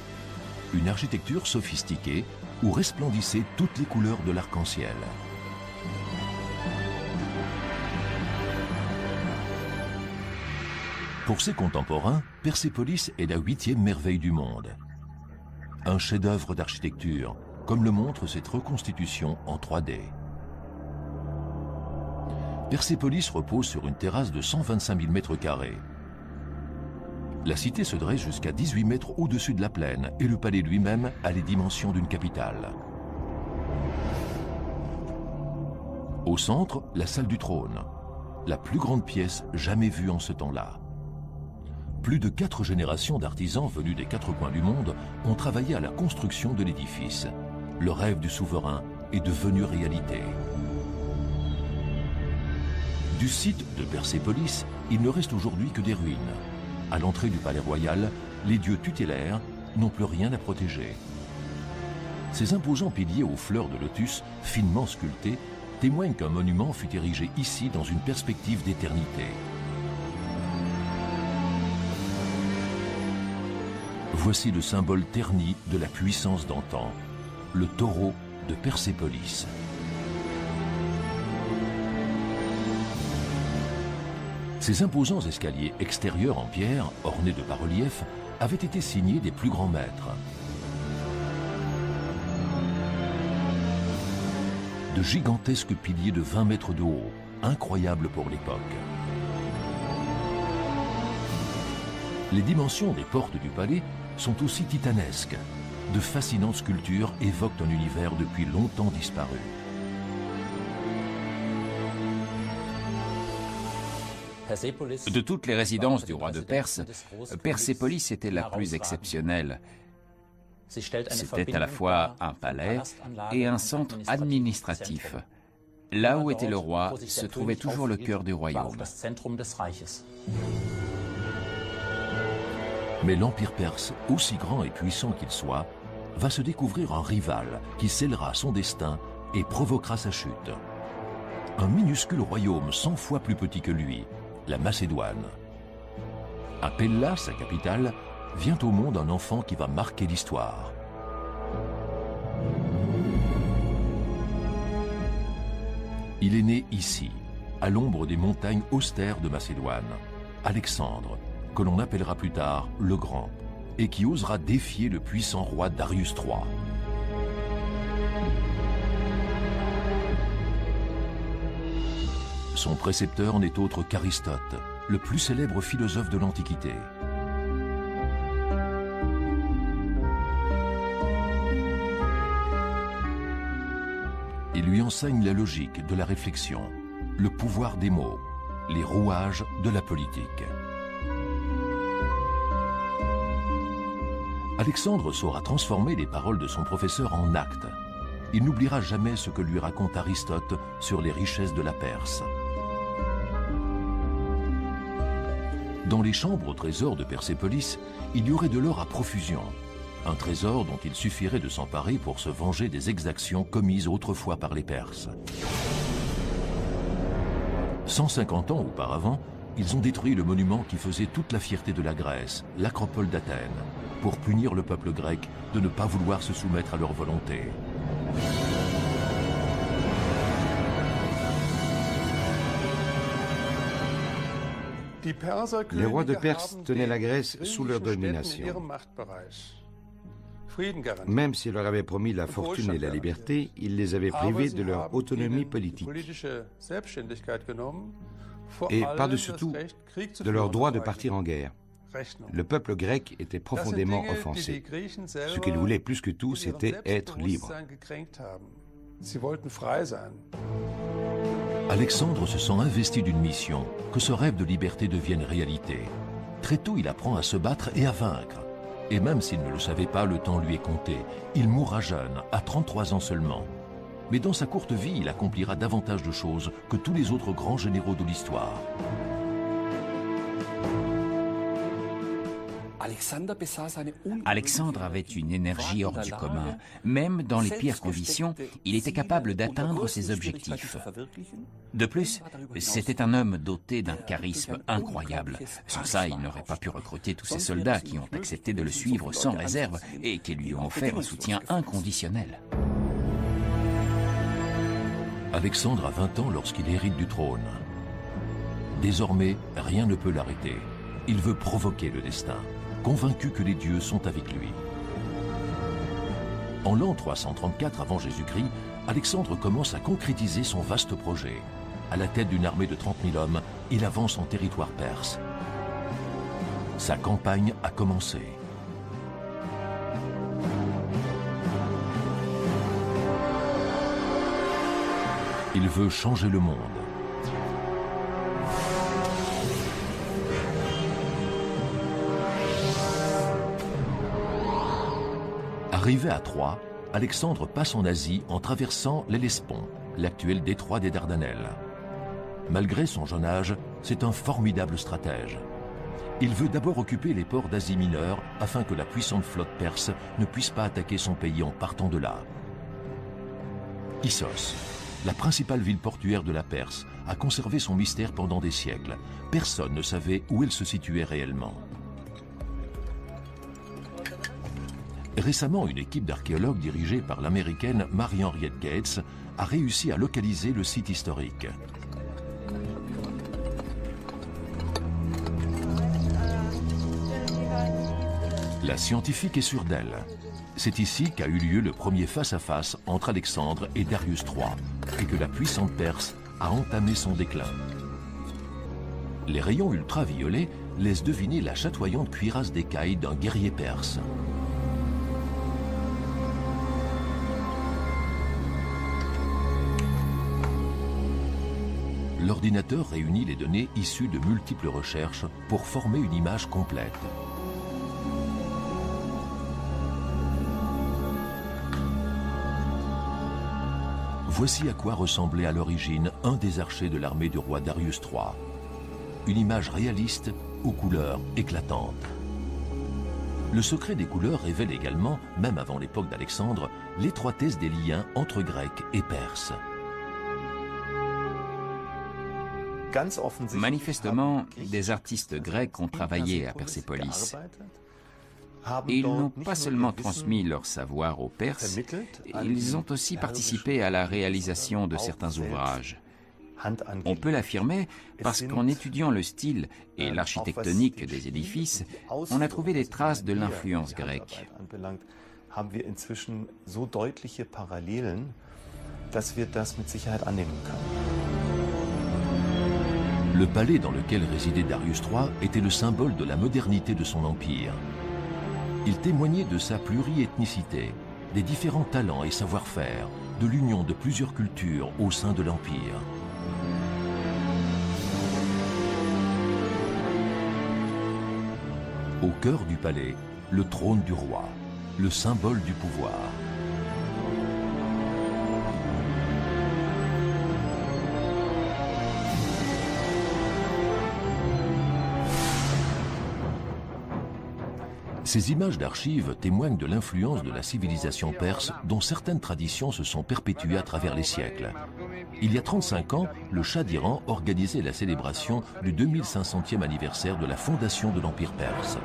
S1: Une architecture sophistiquée où resplendissaient toutes les couleurs de l'arc-en-ciel. Pour ses contemporains, Persépolis est la 8e merveille du monde. Un chef-d'œuvre d'architecture, comme le montre cette reconstitution en 3D. Persépolis repose sur une terrasse de 125 000 mètres carrés. La cité se dresse jusqu'à 18 mètres au-dessus de la plaine et le palais lui-même a les dimensions d'une capitale. Au centre, la salle du trône, la plus grande pièce jamais vue en ce temps-là. Plus de 4 générations d'artisans venus des 4 coins du monde ont travaillé à la construction de l'édifice. Le rêve du souverain est devenu réalité. Du site de Persépolis, il ne reste aujourd'hui que des ruines. À l'entrée du palais royal, les dieux tutélaires n'ont plus rien à protéger. Ces imposants piliers aux fleurs de lotus, finement sculptés, témoignent qu'un monument fut érigé ici dans une perspective d'éternité. Voici le symbole terni de la puissance d'antan, le taureau de Persépolis. Ces imposants escaliers extérieurs en pierre, ornés de bas-reliefs, avaient été signés des plus grands maîtres. De gigantesques piliers de 20 mètres de haut, incroyables pour l'époque. Les dimensions des portes du palais sont aussi titanesques. De fascinantes sculptures évoquent un univers depuis longtemps disparu.
S3: De toutes les résidences du roi de Perse, Persépolis était la plus exceptionnelle. C'était à la fois un palais et un centre administratif. Là où était le roi se trouvait toujours le cœur du royaume.
S1: Mais l'Empire perse, aussi grand et puissant qu'il soit, va se découvrir un rival qui scellera son destin et provoquera sa chute. Un minuscule royaume 100 fois plus petit que lui, la Macédoine. À Pella, sa capitale, vient au monde un enfant qui va marquer l'histoire. Il est né ici, à l'ombre des montagnes austères de Macédoine, Alexandre, que l'on appellera plus tard le Grand, et qui osera défier le puissant roi Darius III. Son précepteur n'est autre qu'Aristote, le plus célèbre philosophe de l'Antiquité. Il lui enseigne la logique de la réflexion, le pouvoir des mots, les rouages de la politique. Alexandre saura transformer les paroles de son professeur en actes. Il n'oubliera jamais ce que lui raconte Aristote sur les richesses de la Perse. Dans les chambres au trésor de Persépolis, il y aurait de l'or à profusion. Un trésor dont il suffirait de s'emparer pour se venger des exactions commises autrefois par les Perses. 150 ans auparavant, ils ont détruit le monument qui faisait toute la fierté de la Grèce, l'Acropole d'Athènes, pour punir le peuple grec de ne pas vouloir se soumettre à leur volonté.
S2: Les rois de Perse tenaient la Grèce sous leur domination. Même s'ils leur avaient promis la fortune et la liberté, ils les avaient privés de leur autonomie politique. Et par-dessus tout, de leur droit de partir en guerre. Le peuple grec était profondément offensé. Ce qu'il voulait plus que tout, c'était être libre.
S1: Alexandre se sent investi d'une mission, que ce rêve de liberté devienne réalité. Très tôt, il apprend à se battre et à vaincre. Et même s'il ne le savait pas, le temps lui est compté. Il mourra jeune, à 33 ans seulement. Mais dans sa courte vie, il accomplira davantage de choses que tous les autres grands généraux de l'histoire.
S3: Alexandre avait une énergie hors du commun. Même dans les pires conditions, il était capable d'atteindre ses objectifs. De plus, c'était un homme doté d'un charisme incroyable. Sans ça, il n'aurait pas pu recruter tous ces soldats qui ont accepté de le suivre sans réserve et qui lui ont offert un soutien inconditionnel.
S1: Alexandre a 20 ans lorsqu'il hérite du trône. Désormais, rien ne peut l'arrêter. Il veut provoquer le destin, convaincu que les dieux sont avec lui. En l'an 334 avant Jésus-Christ, Alexandre commence à concrétiser son vaste projet. À la tête d'une armée de 30 000 hommes, il avance en territoire perse. Sa campagne a commencé. Il veut changer le monde. Arrivé à Troie, Alexandre passe en Asie en traversant l'Hellespont, l'actuel détroit des Dardanelles. Malgré son jeune âge, c'est un formidable stratège. Il veut d'abord occuper les ports d'Asie mineure afin que la puissante flotte perse ne puisse pas attaquer son pays en partant de là. Issos, la principale ville portuaire de la Perse, a conservé son mystère pendant des siècles. Personne ne savait où elle se situait réellement. Récemment, une équipe d'archéologues dirigée par l'américaine Mary-Henriette Gates a réussi à localiser le site historique. La scientifique est sûre d'elle. C'est ici qu'a eu lieu le premier face-à-face entre Alexandre et Darius III, et que la puissante Perse a entamé son déclin. Les rayons ultraviolets laissent deviner la chatoyante cuirasse d'écaille d'un guerrier perse. L'ordinateur réunit les données issues de multiples recherches pour former une image complète. Voici à quoi ressemblait à l'origine un des archers de l'armée du roi Darius III. Une image réaliste aux couleurs éclatantes. Le secret des couleurs révèle également, même avant l'époque d'Alexandre, l'étroitesse des liens entre Grecs et Perses.
S3: Manifestement, des artistes grecs ont travaillé à Persépolis. Ils n'ont pas seulement transmis leur savoir aux Perses, ils ont aussi participé à la réalisation de certains ouvrages. On peut l'affirmer parce qu'en étudiant le style et l'architectonique des édifices, on a trouvé des traces de l'influence grecque.
S1: Le palais dans lequel résidait Darius III était le symbole de la modernité de son empire. Il témoignait de sa pluriethnicité, des différents talents et savoir-faire, de l'union de plusieurs cultures au sein de l'empire. Au cœur du palais, le trône du roi, le symbole du pouvoir. Ces images d'archives témoignent de l'influence de la civilisation perse dont certaines traditions se sont perpétuées à travers les siècles. Il y a 35 ans, le Shah d'Iran organisait la célébration du 2500e anniversaire de la fondation de l'Empire perse.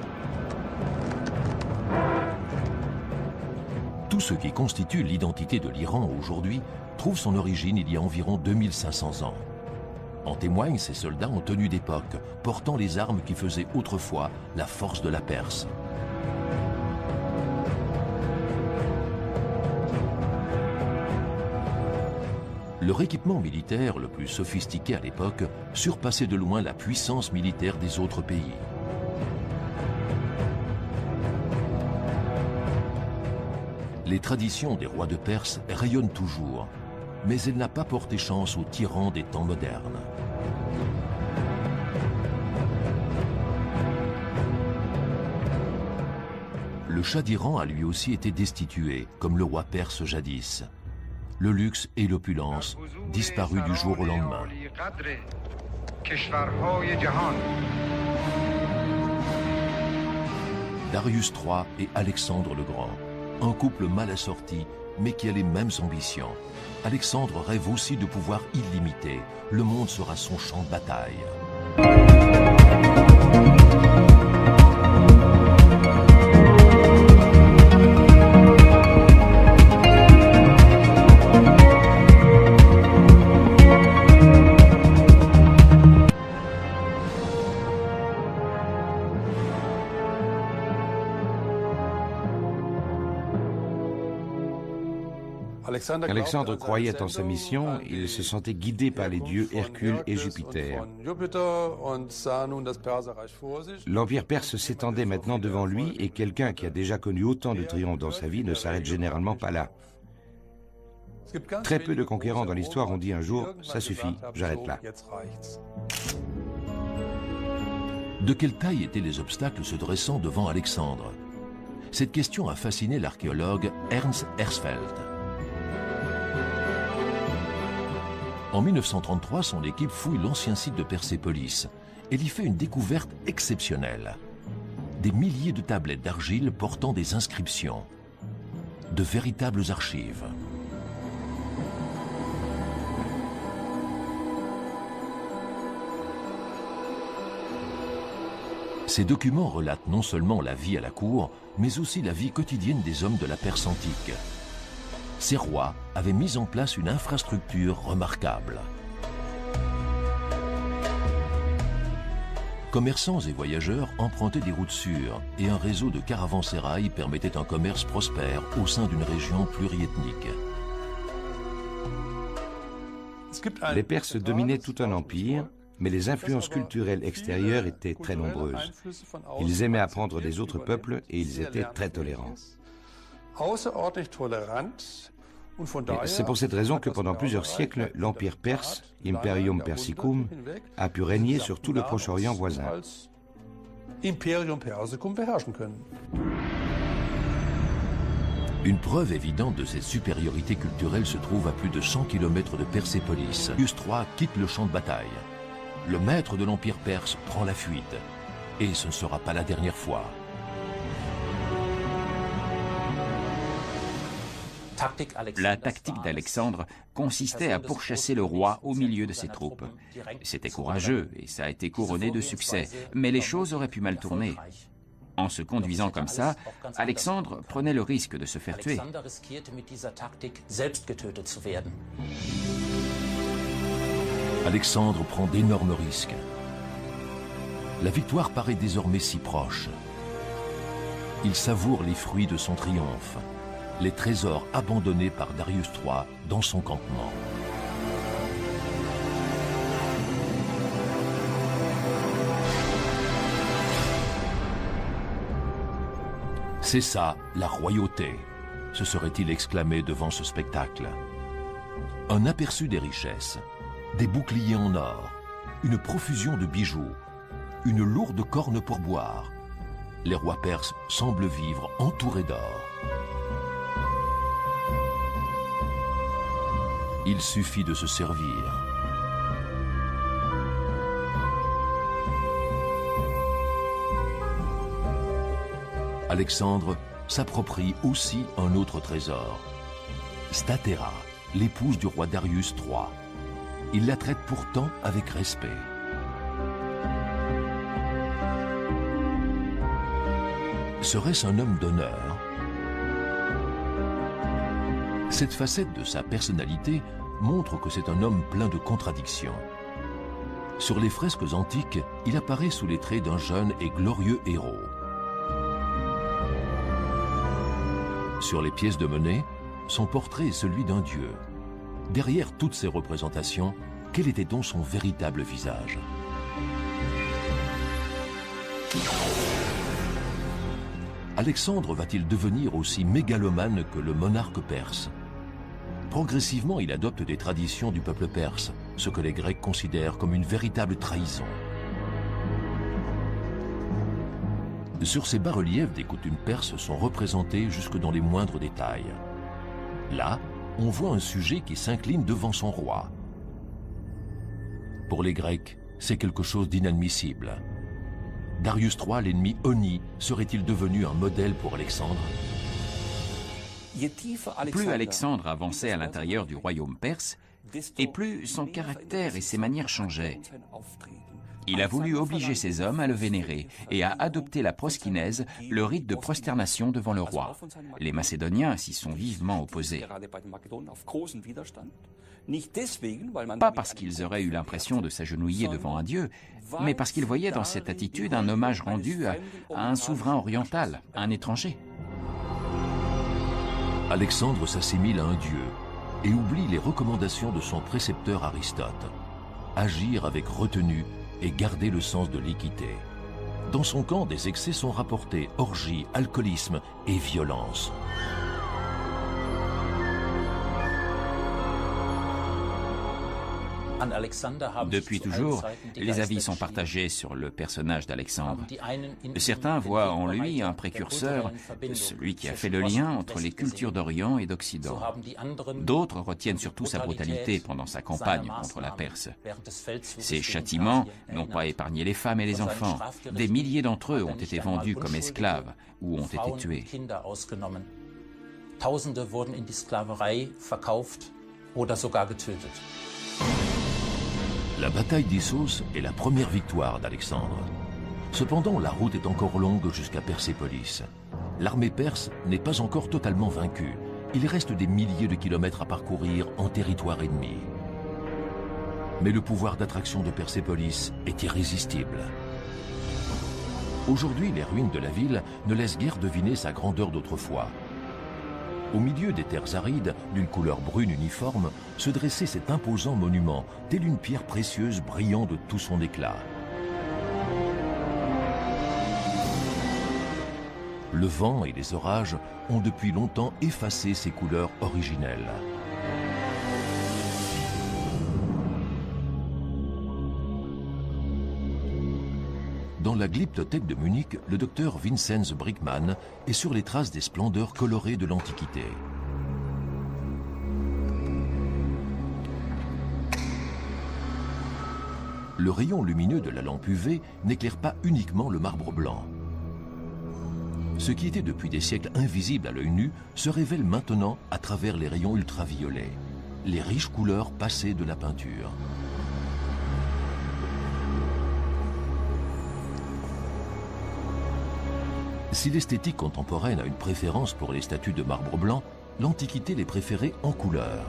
S1: Tout ce qui constitue l'identité de l'Iran aujourd'hui trouve son origine il y a environ 2500 ans. En témoignent ces soldats en tenue d'époque, portant les armes qui faisaient autrefois la force de la Perse. Leur équipement militaire le plus sophistiqué à l'époque surpassait de loin la puissance militaire des autres pays. Les traditions des rois de Perse rayonnent toujours. mais elle n'a pas porté chance aux tyrans des temps modernes. Le Shah d'Iran a lui aussi été destitué, comme le roi perse jadis. Le luxe et l'opulence disparus du jour au lendemain. Darius III et Alexandre le Grand, un couple mal assorti, mais qui a les mêmes ambitions. Alexandre rêve aussi de pouvoir illimité. Le monde sera son champ de bataille.
S2: Alexandre croyait en sa mission, il se sentait guidé par les dieux Hercule et Jupiter. L'Empire perse s'étendait maintenant devant lui et quelqu'un qui a déjà connu autant de triomphes dans sa vie ne s'arrête généralement pas là. Très peu de conquérants dans l'histoire ont dit un jour « ça suffit, j'arrête là ».
S1: De quelle taille étaient les obstacles se dressant devant Alexandre? Cette question a fasciné l'archéologue Ernst Herzfeld. En 1933, son équipe fouille l'ancien site de Persépolis. Elle y fait une découverte exceptionnelle. Des milliers de tablettes d'argile portant des inscriptions. De véritables archives. Ces documents relatent non seulement la vie à la cour, mais aussi la vie quotidienne des hommes de la Perse antique. Ces rois avaient mis en place une infrastructure remarquable. Commerçants et voyageurs empruntaient des routes sûres et un réseau de caravansérails permettait un commerce prospère au sein d'une région pluriethnique.
S2: Les Perses dominaient tout un empire, mais les influences culturelles extérieures étaient très nombreuses. Ils aimaient apprendre des autres peuples et ils étaient très tolérants. C'est pour cette raison que pendant plusieurs siècles, l'Empire perse, Imperium Persicum, a pu régner sur tout le Proche-Orient voisin.
S1: Une preuve évidente de cette supériorité culturelle se trouve à plus de 100 km de Persépolis. Darius III quitte le champ de bataille. Le maître de l'Empire perse prend la fuite. Et ce ne sera pas la dernière fois.
S3: La tactique d'Alexandre consistait à pourchasser le roi au milieu de ses troupes. C'était courageux et ça a été couronné de succès, mais les choses auraient pu mal tourner. En se conduisant comme ça, Alexandre prenait le risque de se faire tuer.
S1: Alexandre prend d'énormes risques. La victoire paraît désormais si proche. Il savoure les fruits de son triomphe. Les trésors abandonnés par Darius III dans son campement. C'est ça, la royauté, se serait-il exclamé devant ce spectacle. Un aperçu des richesses, des boucliers en or, une profusion de bijoux, une lourde corne pour boire. Les rois perses semblent vivre entourés d'or. Il suffit de se servir. Alexandre s'approprie aussi un autre trésor. Statera, l'épouse du roi Darius III. Il la traite pourtant avec respect. Serait-ce un homme d'honneur? Cette facette de sa personnalité montre que c'est un homme plein de contradictions. Sur les fresques antiques, il apparaît sous les traits d'un jeune et glorieux héros. Sur les pièces de monnaie, son portrait est celui d'un dieu. Derrière toutes ces représentations, quel était donc son véritable visage? Alexandre va-t-il devenir aussi mégalomane que le monarque perse? Progressivement, il adopte des traditions du peuple perse, ce que les Grecs considèrent comme une véritable trahison. Sur ces bas-reliefs, des coutumes perses sont représentées jusque dans les moindres détails. Là, on voit un sujet qui s'incline devant son roi. Pour les Grecs, c'est quelque chose d'inadmissible. Darius III, l'ennemi honni, serait-il devenu un modèle pour Alexandre?
S3: Plus Alexandre avançait à l'intérieur du royaume perse, et plus son caractère et ses manières changeaient. Il a voulu obliger ses hommes à le vénérer et à adopter la proskinèse, le rite de prosternation devant le roi. Les Macédoniens s'y sont vivement opposés. Pas parce qu'ils auraient eu l'impression de s'agenouiller devant un dieu, mais parce qu'ils voyaient dans cette attitude un hommage rendu à un souverain oriental, un étranger.
S1: Alexandre s'assimile à un dieu et oublie les recommandations de son précepteur Aristote. Agir avec retenue et garder le sens de l'équité. Dans son camp, des excès sont rapportés, orgies, alcoolisme et violence.
S3: Depuis toujours, les avis sont partagés sur le personnage d'Alexandre. Certains voient en lui un précurseur, celui qui a fait le lien entre les cultures d'Orient et d'Occident. D'autres retiennent surtout sa brutalité pendant sa campagne contre la Perse. Ses châtiments n'ont pas épargné les femmes et les enfants. Des milliers d'entre eux ont été vendus comme esclaves ou ont été tués.
S5: Tausende wurden in die Sklaverei verkauft oder sogar getötet.
S1: La bataille d'Issos est la première victoire d'Alexandre. Cependant, la route est encore longue jusqu'à Persépolis. L'armée perse n'est pas encore totalement vaincue. Il reste des milliers de kilomètres à parcourir en territoire ennemi. Mais le pouvoir d'attraction de Persépolis est irrésistible. Aujourd'hui, les ruines de la ville ne laissent guère deviner sa grandeur d'autrefois. Au milieu des terres arides, d'une couleur brune uniforme, se dressait cet imposant monument, tel une pierre précieuse brillant de tout son éclat. Le vent et les orages ont depuis longtemps effacé ces couleurs originelles. Dans la glyptothèque de Munich, le docteur Vinzenz Brickmann est sur les traces des splendeurs colorées de l'Antiquité. Le rayon lumineux de la lampe UV n'éclaire pas uniquement le marbre blanc. Ce qui était depuis des siècles invisible à l'œil nu se révèle maintenant à travers les rayons ultraviolets, les riches couleurs passées de la peinture. Si l'esthétique contemporaine a une préférence pour les statues de marbre blanc, l'Antiquité les préférait en couleur.